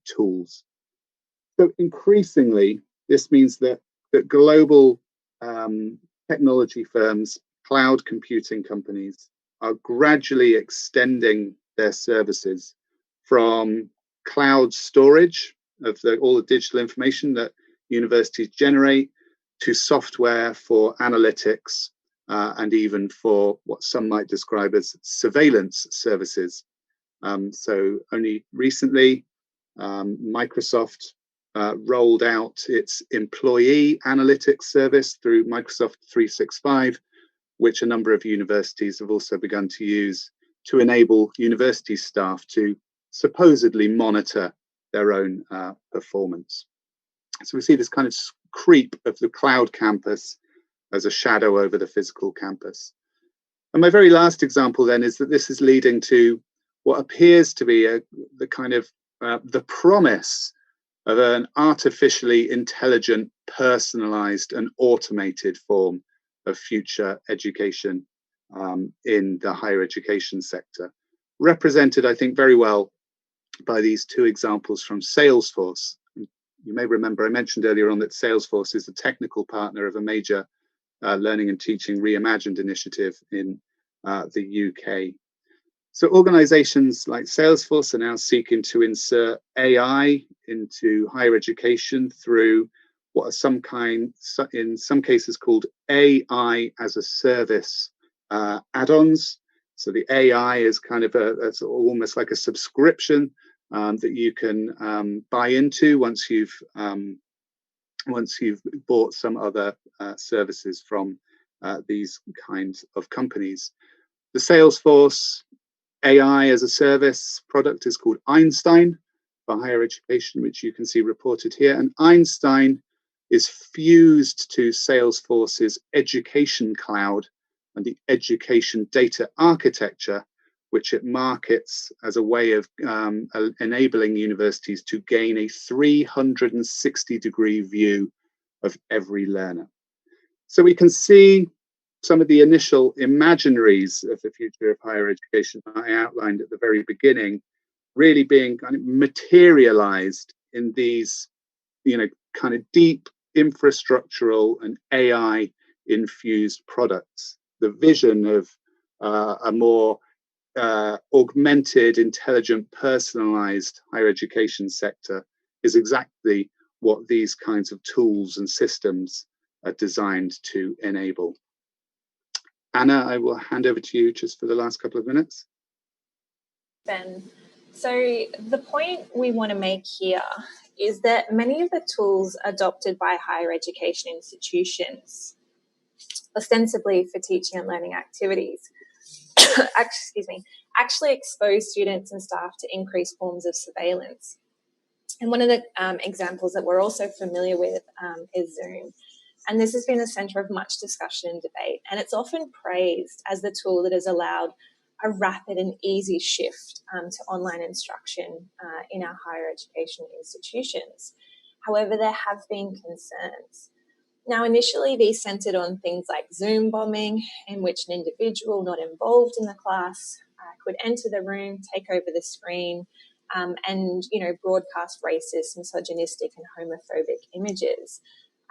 tools. So increasingly, this means that global technology firms, cloud computing companies, are gradually extending their services from cloud storage of all the digital information that universities generate to software for analytics and even for what some might describe as surveillance services. So only recently, Microsoft rolled out its employee analytics service through Microsoft 365, which a number of universities have also begun to use to enable university staff to supposedly monitor their own performance. So we see this kind of creep of the cloud campus as a shadow over the physical campus. And my very last example then is that this is leading to what appears to be the kind of the promise of an artificially intelligent, personalized and automated form of future education in the higher education sector, represented, I think, very well by these two examples from Salesforce. You may remember I mentioned earlier on that Salesforce is a technical partner of a major learning and teaching reimagined initiative in the UK. So organizations like Salesforce are now seeking to insert AI into higher education through what are in some cases called AI as a service add-ons. So the AI is kind of it's almost like a subscription that you can buy into once you've bought some other services from these kinds of companies. The Salesforce AI as a service product is called Einstein for higher education, which you can see reported here. And Einstein is fused to Salesforce's education cloud and the education data architecture, which it markets as a way of enabling universities to gain a 360-degree view of every learner. So we can see some of the initial imaginaries of the future of higher education I outlined at the very beginning really being kind of materialized in these, kind of deep infrastructural and AI infused products. The vision of a more augmented, intelligent, personalized higher education sector is exactly what these kinds of tools and systems are designed to enable. Anna, I will hand over to you just for the last couple of minutes. Ben, so the point we want to make here is that many of the tools adopted by higher education institutions, ostensibly for teaching and learning activities, actually expose students and staff to increased forms of surveillance. And one of the examples that we're also familiar with is Zoom. And this has been the centre of much discussion and debate. And it's often praised as the tool that has allowed a rapid and easy shift to online instruction in our higher education institutions. However, there have been concerns. Now, initially, these centred on things like Zoom bombing, in which an individual not involved in the class could enter the room, take over the screen, and broadcast racist, misogynistic, and homophobic images.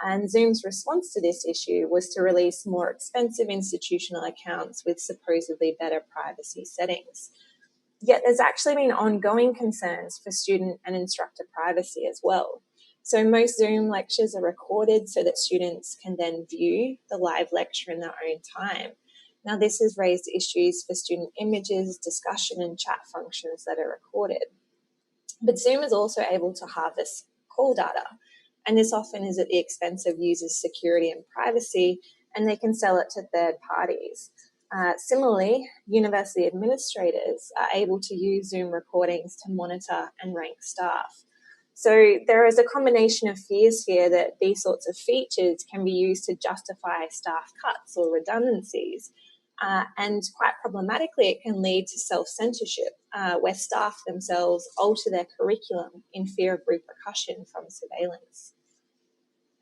And Zoom's response to this issue was to release more expensive institutional accounts with supposedly better privacy settings. Yet there's actually been ongoing concerns for student and instructor privacy as well. So most Zoom lectures are recorded so that students can then view the live lecture in their own time. Now, this has raised issues for student images, discussion, and chat functions that are recorded. But Zoom is also able to harvest call data, and this often is at the expense of users' security and privacy, and they can sell it to third parties. Similarly, university administrators are able to use Zoom recordings to monitor and rank staff. So there is a combination of fears here that these sorts of features can be used to justify staff cuts or redundancies. And quite problematically, it can lead to self-censorship, where staff themselves alter their curriculum in fear of repercussion from surveillance.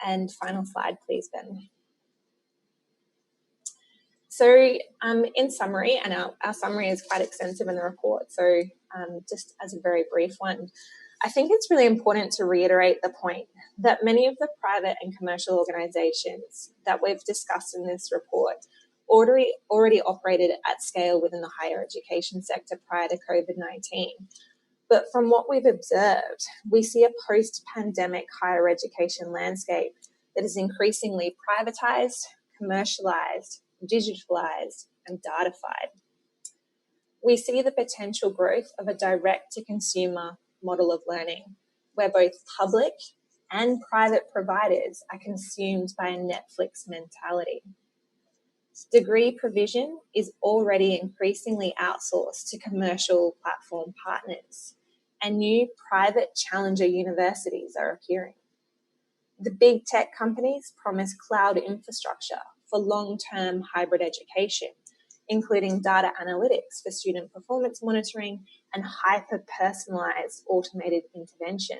And final slide, please, Ben. So in summary, and our summary is quite extensive in the report, so just as a very brief one, I think it's really important to reiterate the point that many of the private and commercial organisations that we've discussed in this report already operated at scale within the higher education sector prior to COVID-19. But from what we've observed, we see a post-pandemic higher education landscape that is increasingly privatised, commercialised, digitalised, and datafied. We see the potential growth of a direct-to-consumer model of learning, where both public and private providers are consumed by a Netflix mentality. Degree provision is already increasingly outsourced to commercial platform partners, and new private challenger universities are appearing. The big tech companies promise cloud infrastructure for long-term hybrid education, including data analytics for student performance monitoring and hyper-personalized automated intervention.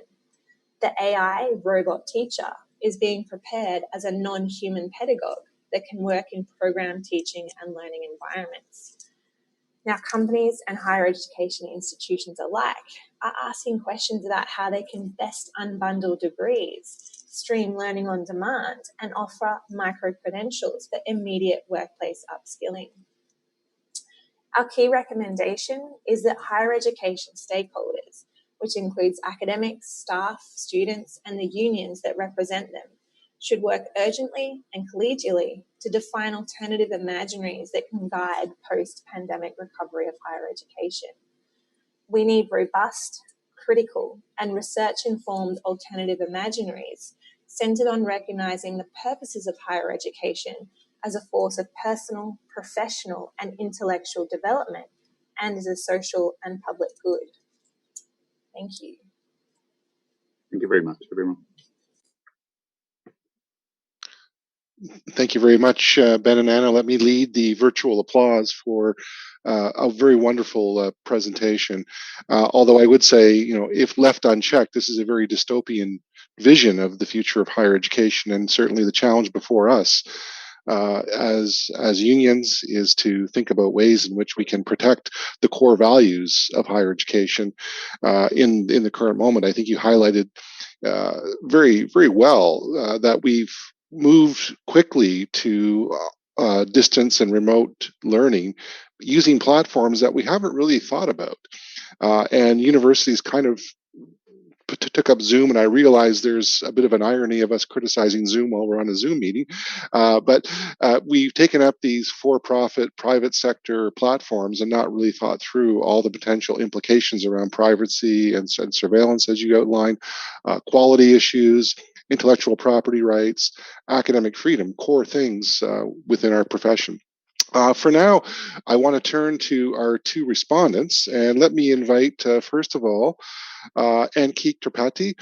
The AI robot teacher is being prepared as a non-human pedagogue that can work in program teaching and learning environments. Now, companies and higher education institutions alike are asking questions about how they can best unbundle degrees, stream learning on demand, and offer micro-credentials for immediate workplace upskilling. Our key recommendation is that higher education stakeholders, which includes academics, staff, students, and the unions that represent them, should work urgently and collegially to define alternative imaginaries that can guide post-pandemic recovery of higher education. We need robust, critical, and research-informed alternative imaginaries centred on recognising the purposes of higher education as a force of personal, professional, and intellectual development, and as a social and public good. Thank you. Thank you very much, everyone. Thank you very much, Ben and Anna. Let me lead the virtual applause for a very wonderful presentation. Although I would say, if left unchecked, this is a very dystopian vision of the future of higher education, and certainly the challenge before us as unions is to think about ways in which we can protect the core values of higher education in the current moment. I think you highlighted very, very well that we've moved quickly to distance and remote learning using platforms that we haven't really thought about. And universities kind of took up Zoom, and I realized there's a bit of an irony of us criticizing Zoom while we're on a Zoom meeting. But we've taken up these for-profit private sector platforms and not really thought through all the potential implications around privacy and surveillance, as you outlined, quality issues, intellectual property rights, academic freedom, core things within our profession. For now, I want to turn to our two respondents, and let me invite, first of all, Ankit Tripathi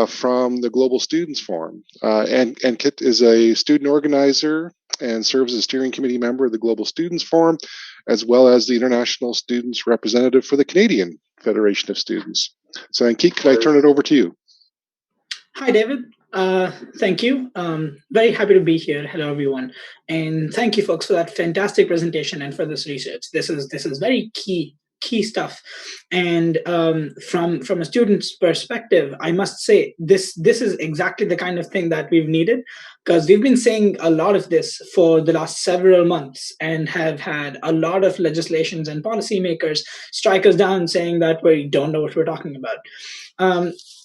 from the Global Students Forum. Ankit is a student organizer and serves as a steering committee member of the Global Students Forum, as well as the international students representative for the Canadian Federation of Students. So Ankit, can I turn it over to you? Hi, David. Thank you. Very happy to be here. Hello, everyone. And thank you, folks, for that fantastic presentation and for this research. This is very key stuff. And from a student's perspective, I must say this is exactly the kind of thing that we've needed, because we've been saying a lot of this for the last several months and have had a lot of legislations and policymakers strike us down saying that we don't know what we're talking about.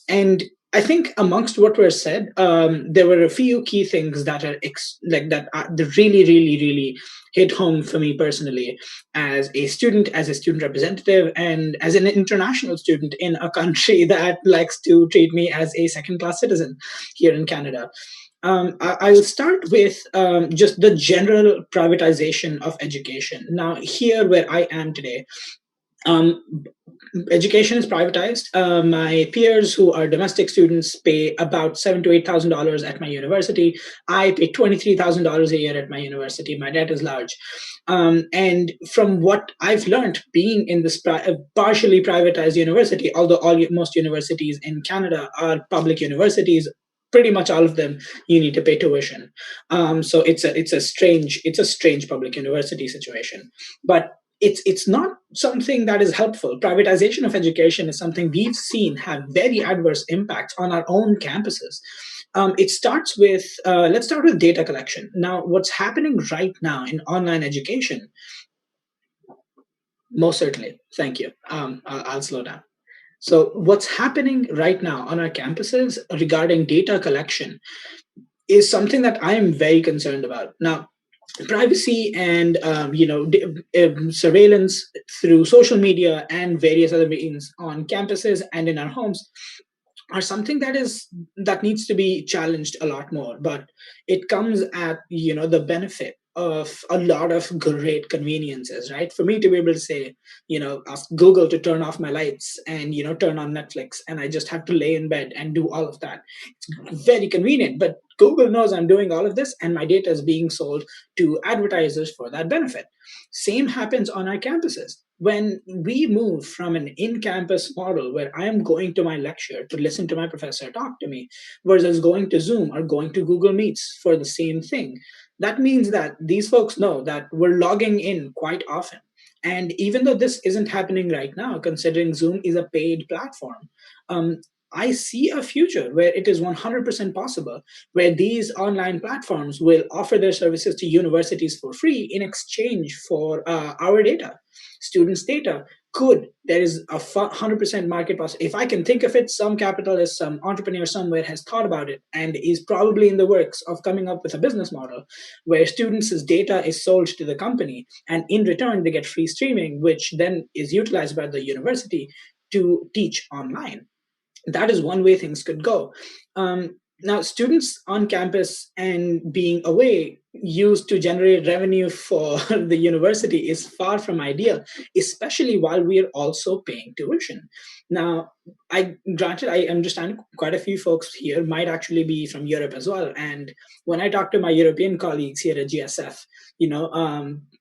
And I think amongst what were said, there were a few key things that are that really hit home for me personally as a student representative, and as an international student in a country that likes to treat me as a second-class citizen here in Canada. I will start with just the general privatization of education. Now, here where I am today, education is privatized. My peers who are domestic students pay about $7,000 to $8,000 at my university. I pay $23,000 a year at my university. My debt is large. And from what I've learned being in this partially privatized university, although most universities in Canada are public universities, pretty much all of them you need to pay tuition. So it's a strange public university situation. But it's not something that is helpful. Privatization of education is something we've seen have very adverse impacts on our own campuses. It starts with, let's start with data collection. Now, what's happening right now in online education, most certainly, thank you. I'll slow down. So what's happening right now on our campuses regarding data collection is something that I am very concerned about. Now, privacy and surveillance through social media and various other means on campuses and in our homes are something that needs to be challenged a lot more. But it comes at the benefit of a lot of great conveniences, right? For me to be able to say, ask Google to turn off my lights and turn on Netflix, and I just have to lay in bed and do all of that. It's very convenient, but Google knows I'm doing all of this, and my data is being sold to advertisers for that benefit. Same happens on our campuses. When we move from an in-campus model where I am going to my lecture to listen to my professor talk to me, versus going to Zoom or going to Google Meets for the same thing, that means that these folks know that we're logging in quite often. And even though this isn't happening right now, considering Zoom is a paid platform, I see a future where it is 100% possible, where these online platforms will offer their services to universities for free in exchange for our data. Students' data there is a 100% market possible. If I can think of it, some capitalist, some entrepreneur somewhere has thought about it and is probably in the works of coming up with a business model where students' data is sold to the company, and in return they get free streaming, which then is utilized by the university to teach online. That is one way things could go. Now, students on campus and being away used to generate revenue for the university is far from ideal, especially while we are also paying tuition. Now, I understand quite a few folks here might actually be from Europe as well. And when I talk to my European colleagues here at GSF,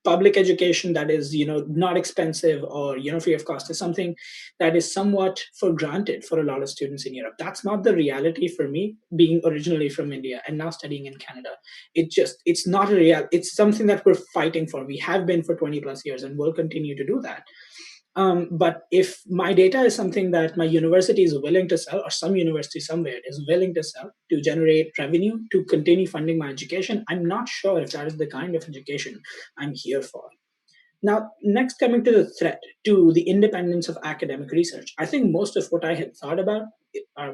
public education that is, not expensive or, free of cost is something that is somewhat for granted for a lot of students in Europe. That's not the reality for me, being originally from India and now studying in Canada. It's not a reality. It's something that we're fighting for. We have been for 20 plus years and will continue to do that. But if my data is something that my university is willing to sell, or some university somewhere is willing to sell to generate revenue to continue funding my education, I'm not sure if that is the kind of education I'm here for. Now, next, coming to the threat to the independence of academic research. I think most of what I had thought about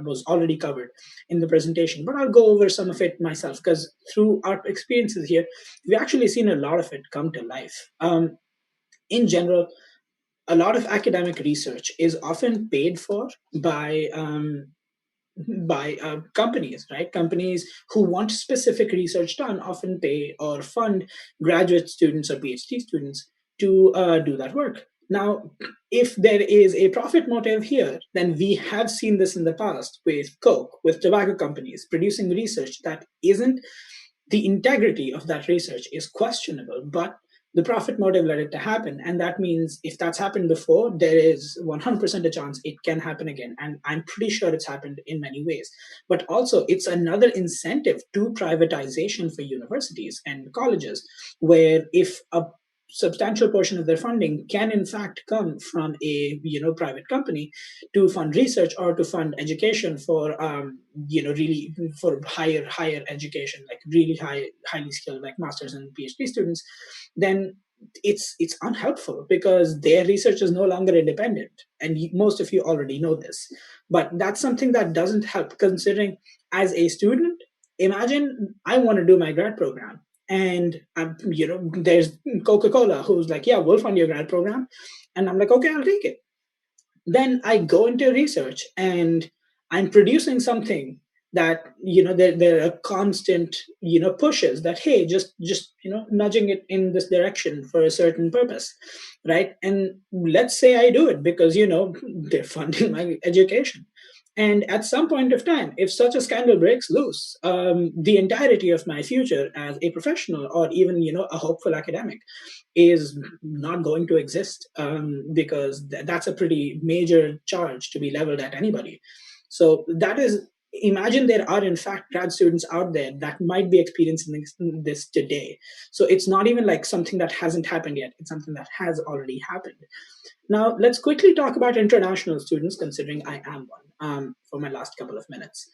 was already covered in the presentation, but I'll go over some of it myself, because through our experiences here, we've actually seen a lot of it come to life. In general, a lot of academic research is often paid for by companies, right? Companies who want specific research done often pay or fund graduate students or PhD students to do that work. Now, if there is a profit motive here, then we have seen this in the past with Coke, with tobacco companies producing research that isn't, the integrity of that research is questionable, but the profit motive led it to happen. And that means if that's happened before, there is 100% a chance it can happen again. And I'm pretty sure it's happened in many ways. But also, it's another incentive to privatization for universities and colleges, where if a substantial portion of their funding can in fact come from a private company to fund research or to fund education for really for higher education, like really highly skilled, like masters and PhD students, then it's unhelpful, because their research is no longer independent, and most of you already know this. But that's something that doesn't help, considering as a student, imagine I want to do my grad program, and there's Coca-Cola who's like, yeah, we'll fund your grad program, and I'm like, okay, I'll take it. Then I go into research and I'm producing something that there are constant pushes that, hey, just nudging it in this direction for a certain purpose, right? And let's say I do it because they're funding my education. And at some point of time, if such a scandal breaks loose, the entirety of my future as a professional, or even a hopeful academic, is not going to exist, because that's a pretty major charge to be leveled at anybody. So that is, imagine there are in fact grad students out there that might be experiencing this today. So it's not even like something that hasn't happened yet, it's something that has already happened. Now, let's quickly talk about international students, considering I am one, for my last couple of minutes.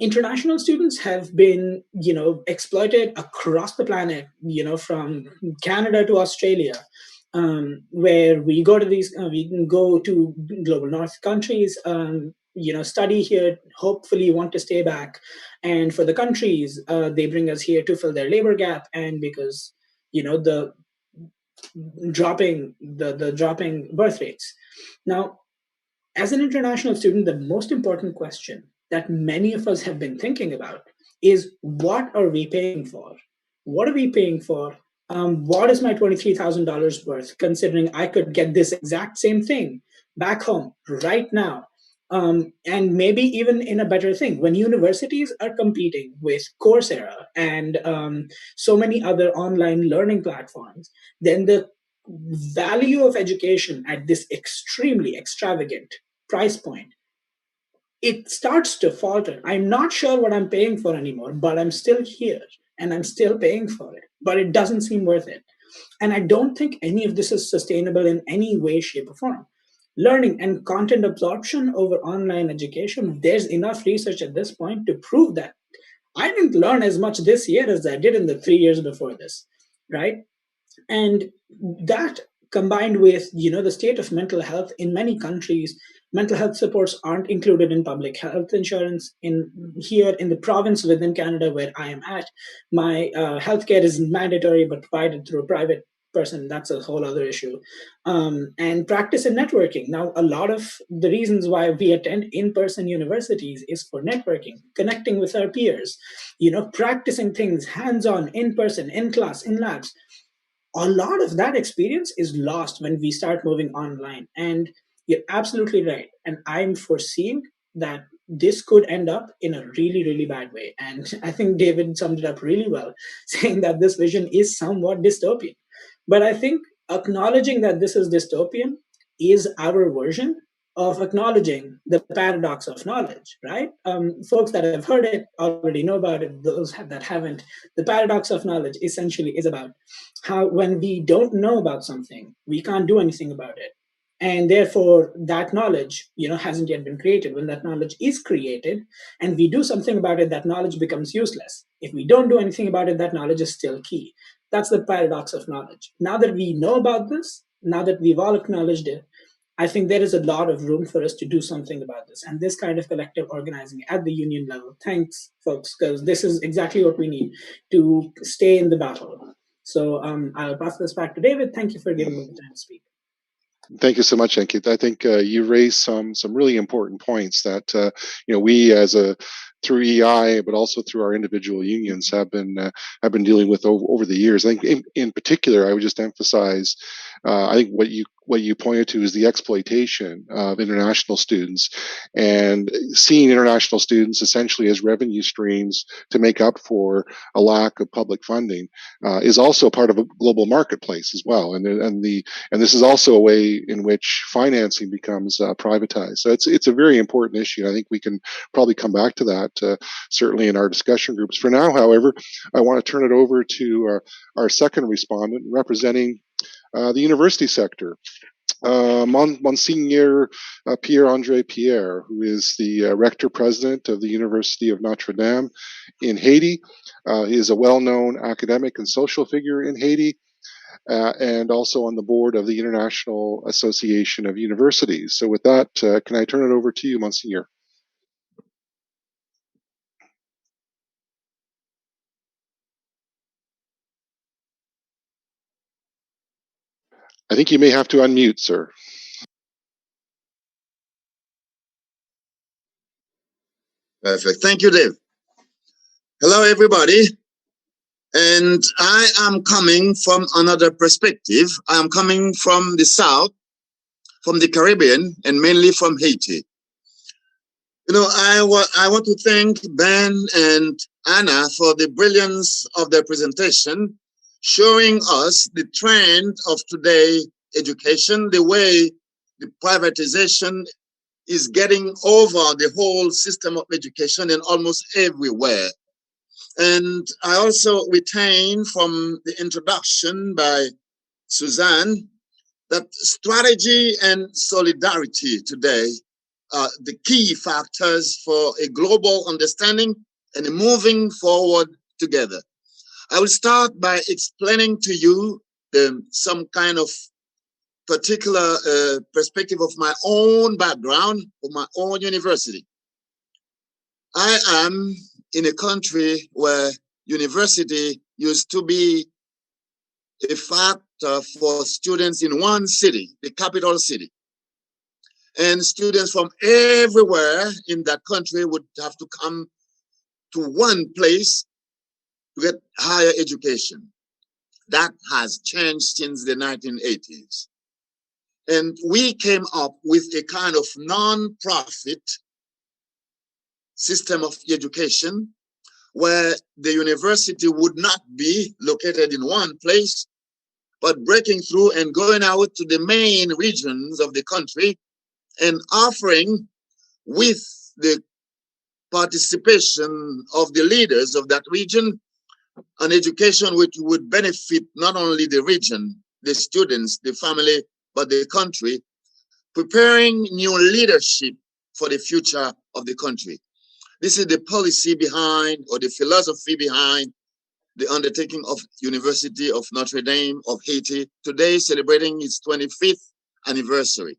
International students have been, exploited across the planet, from Canada to Australia, where we go to we can go to global north countries, study here, hopefully want to stay back. And for the countries, they bring us here to fill their labor gap. And because, the dropping birth rates. Now, as an international student, the most important question that many of us have been thinking about is, what are we paying for? What are we paying for? What is my $23,000 worth, considering I could get this exact same thing back home right now? And maybe even in a better thing, when universities are competing with Coursera and so many other online learning platforms, then the value of education at this extremely extravagant price point, it starts to falter. I'm not sure what I'm paying for anymore, but I'm still here and I'm still paying for it, but it doesn't seem worth it. And I don't think any of this is sustainable in any way, shape, or form. Learning and content absorption over online education, there's enough research at this point to prove that I didn't learn as much this year as I did in the 3 years before this, right? And that, combined with the state of mental health in many countries, mental health supports aren't included in public health insurance. Here in the province within Canada where I am at, my healthcare is mandatory but provided through a private person. That's a whole other issue. And practice and networking. Now, a lot of the reasons why we attend in-person universities is for networking, connecting with our peers, practicing things hands-on, in person, in class, in labs. A lot of that experience is lost when we start moving online. And you're absolutely right. And I'm foreseeing that this could end up in a really, really bad way. And I think David summed it up really well, saying that this vision is somewhat dystopian. But I think acknowledging that this is dystopian is our version of acknowledging the paradox of knowledge, right? Folks that have heard it already know about it. Those that haven't, the paradox of knowledge essentially is about how when we don't know about something, we can't do anything about it. and therefore that knowledge, hasn't yet been created. When that knowledge is created and we do something about it, that knowledge becomes useless. If we don't do anything about it, that knowledge is still key. That's the paradox of knowledge. Now that we know about this, now that we've all acknowledged it, I think there is a lot of room for us to do something about this. And this kind of collective organizing at the union level, thanks, folks, because this is exactly what we need to stay in the battle. So I'll pass this back to David. Thank you for giving me the time to speak. Thank you so much, Ankit. I think you raised some really important points that we as through EI, but also through our individual unions have been dealing with over the years. I think in particular, I would just emphasize. I think what you pointed to is the exploitation of international students, and seeing international students essentially as revenue streams to make up for a lack of public funding is also part of a global marketplace as well. And this is also a way in which financing becomes privatized. So it's a very important issue. I think we can probably come back to that certainly in our discussion groups. For now, however, I want to turn it over to our second respondent representing the university sector, Monsignor Pierre-André Pierre, who is the rector-president of the University of Notre Dame in Haiti. He is a well-known academic and social figure in Haiti, and also on the board of the International Association of Universities. So with that, can I turn it over to you, Monsignor? I think you may have to unmute, sir. Perfect. Thank you, Dave. Hello, everybody. And I am coming from another perspective. I am coming from the South, from the Caribbean, and mainly from Haiti. I want to thank Ben and Anna for the brilliance of their presentation, showing us the trend of today education, the way the privatization is getting over the whole system of education and almost everywhere. And I also retain from the introduction by Suzanne that strategy and solidarity today are the key factors for a global understanding and a moving forward together. I will start by explaining to you some kind of particular perspective of my own background, of my own university. I am in a country where university used to be a factor for students in one city, the capital city. And students from everywhere in that country would have to come to one place to get higher education. That has changed since the 1980s. And we came up with a kind of non-profit system of education where the university would not be located in one place, but breaking through and going out to the main regions of the country and offering, with the participation of the leaders of that region, an education which would benefit not only the region, the students, the family, but the country, preparing new leadership for the future of the country. This is the policy behind, or the philosophy behind, the undertaking of University of Notre Dame of Haiti, today celebrating its 25th anniversary.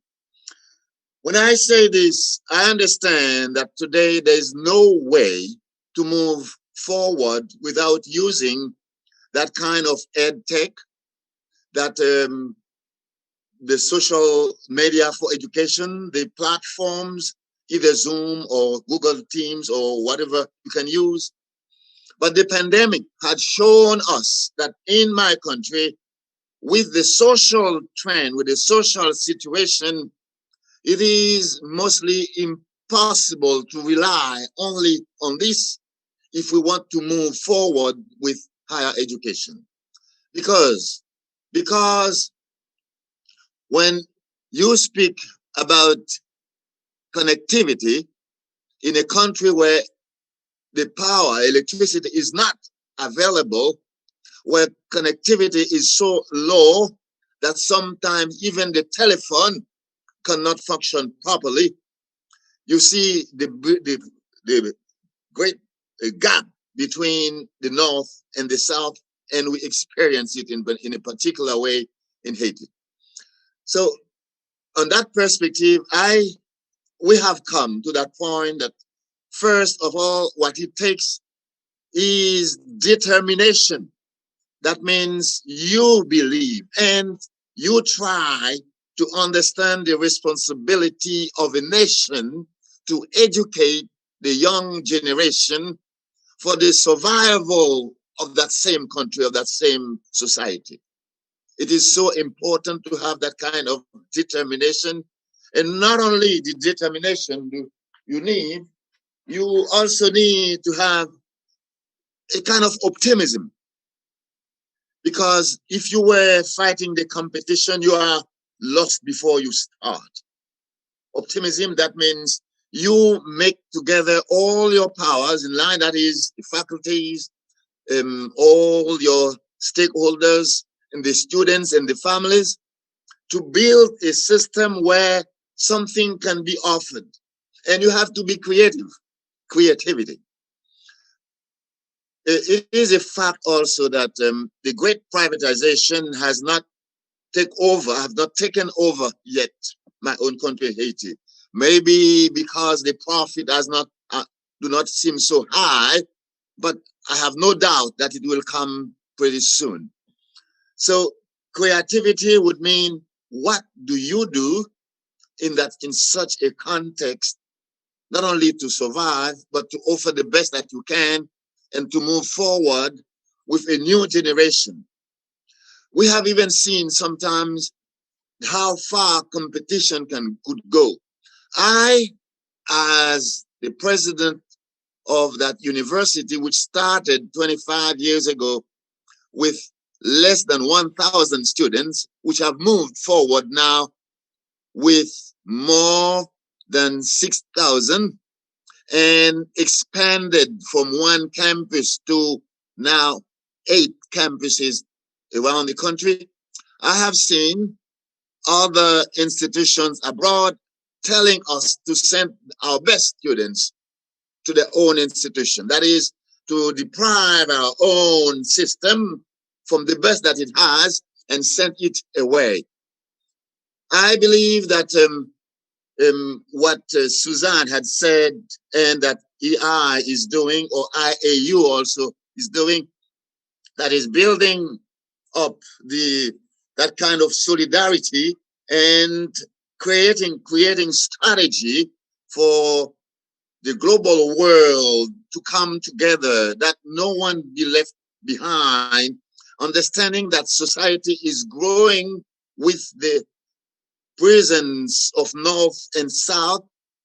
When I say this, I understand that today there is no way to move forward without using that kind of ed tech, that the social media for education, the platforms, either Zoom or Google Teams or whatever you can use. But the pandemic had shown us that in my country, with the social trend, with the social situation, it is mostly impossible to rely only on this if we want to move forward with higher education. Because when you speak about connectivity in a country where the power, electricity is not available, where connectivity is so low that sometimes even the telephone cannot function properly, you see the great gap between the North and the South, and we experience it in a particular way in Haiti. So on that perspective, we have come to that point that first of all, what it takes is determination. That means you believe and you try to understand the responsibility of a nation to educate the young generation for the survival of that same country, of that same society. It is so important to have that kind of determination. And not only the determination you need, you also need to have a kind of optimism. Because if you were fighting the competition, you are lost before you start. Optimism, that means you make together all your powers in line, that is the faculties, all your stakeholders and the students and the families, to build a system where something can be offered. And you have to be creativity. It is a fact also that the great privatization has not taken over yet my own country, Haiti. Maybe because the profit do not seem so high, but I have no doubt that it will come pretty soon. So creativity would mean, what do you do in such a context, not only to survive, but to offer the best that you can and to move forward with a new generation. We have even seen sometimes how far competition could go. I, as the president of that university, which started 25 years ago with less than 1,000 students, which have moved forward now with more than 6,000, and expanded from one campus to now 8 campuses around the country. I have seen other institutions abroad telling us to send our best students to their own institution. That is, to deprive our own system from the best that it has and send it away. I believe that what Suzanne had said, and that EI is doing, or IAU also is doing, that is building up that kind of solidarity and creating strategy for the global world to come together, that no one be left behind, understanding that society is growing with the presence of North and South.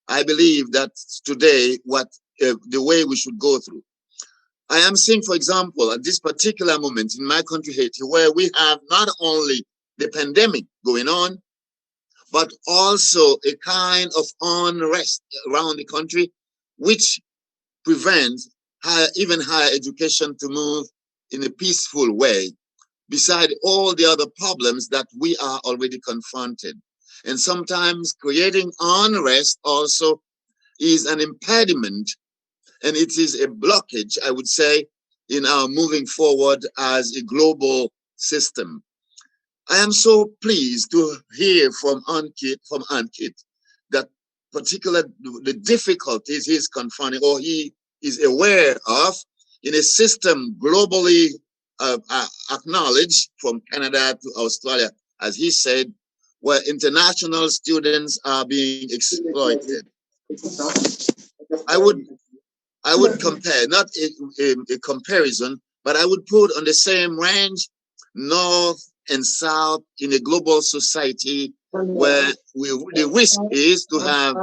I believe that's today the way we should go through. I am seeing, for example, at this particular moment in my country, Haiti, where we have not only the pandemic going on, but also a kind of unrest around the country, which prevents even higher education to move in a peaceful way, beside all the other problems that we are already confronted. And sometimes creating unrest also is an impediment, and it is a blockage, I would say, in our moving forward as a global system. I am so pleased to hear from Ankit that the difficulties he's confronting, or he is aware of, in a system globally acknowledged, from Canada to Australia, as he said, where international students are being exploited. I would compare, not a comparison, but I would put on the same range North and South in a global society where the risk is to have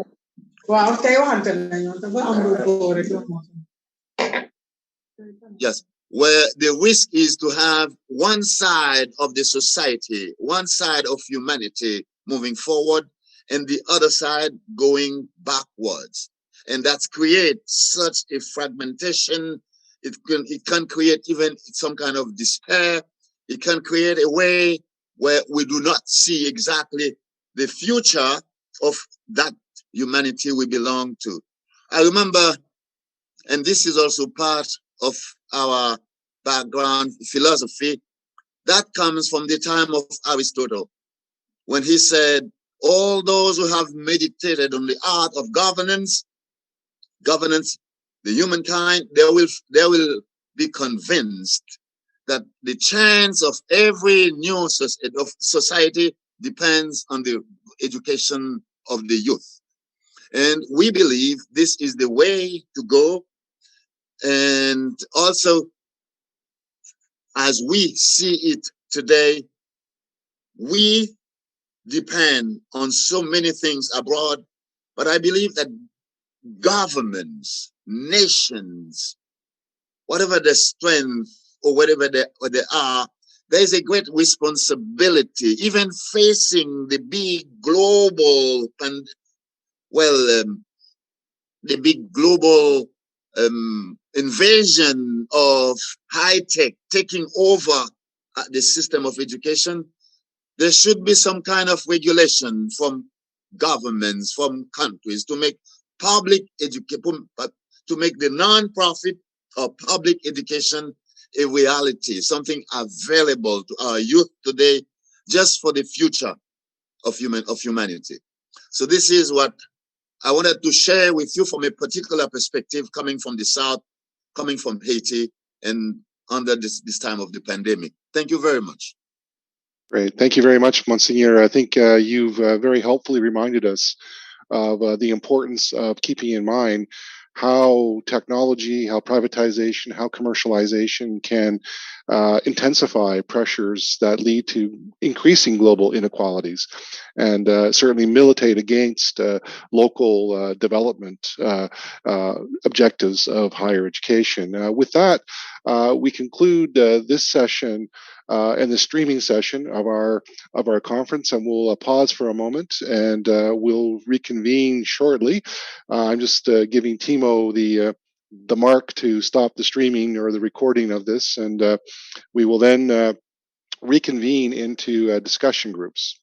where the risk is to have one side of the society, one side of humanity moving forward, and the other side going backwards. And that's create such a fragmentation. It can create even some kind of despair. It can create a way where we do not see exactly the future of that humanity we belong to. I remember, and this is also part of our background philosophy, that comes from the time of Aristotle, when he said, all those who have meditated on the art of governance, the humankind, they will be convinced that the chance of every new society depends on the education of the youth. And we believe this is the way to go. And also, as we see it today, we depend on so many things abroad, but I believe that governments, nations, whatever their strength or whatever they are, there is a great responsibility, even facing the big global and the big global invasion of high tech taking over the system of education. There should be some kind of regulation from governments, from countries to make public education, to make the non-profit or public education a reality, something available to our youth today, just for the future of humanity. So this is what I wanted to share with you from a particular perspective, coming from the South, coming from Haiti, and under this time of the pandemic. Thank you very much. Great. Thank you very much, Monsignor. I think you've very helpfully reminded us of the importance of keeping in mind how technology, how privatization, how commercialization can intensify pressures that lead to increasing global inequalities, and certainly militate against local development objectives of higher education. With that, we conclude this session and the streaming session of our conference, and we'll pause for a moment, and we'll reconvene shortly. I'm just giving Timo the mark to stop the streaming or the recording of this, and we will then reconvene into discussion groups.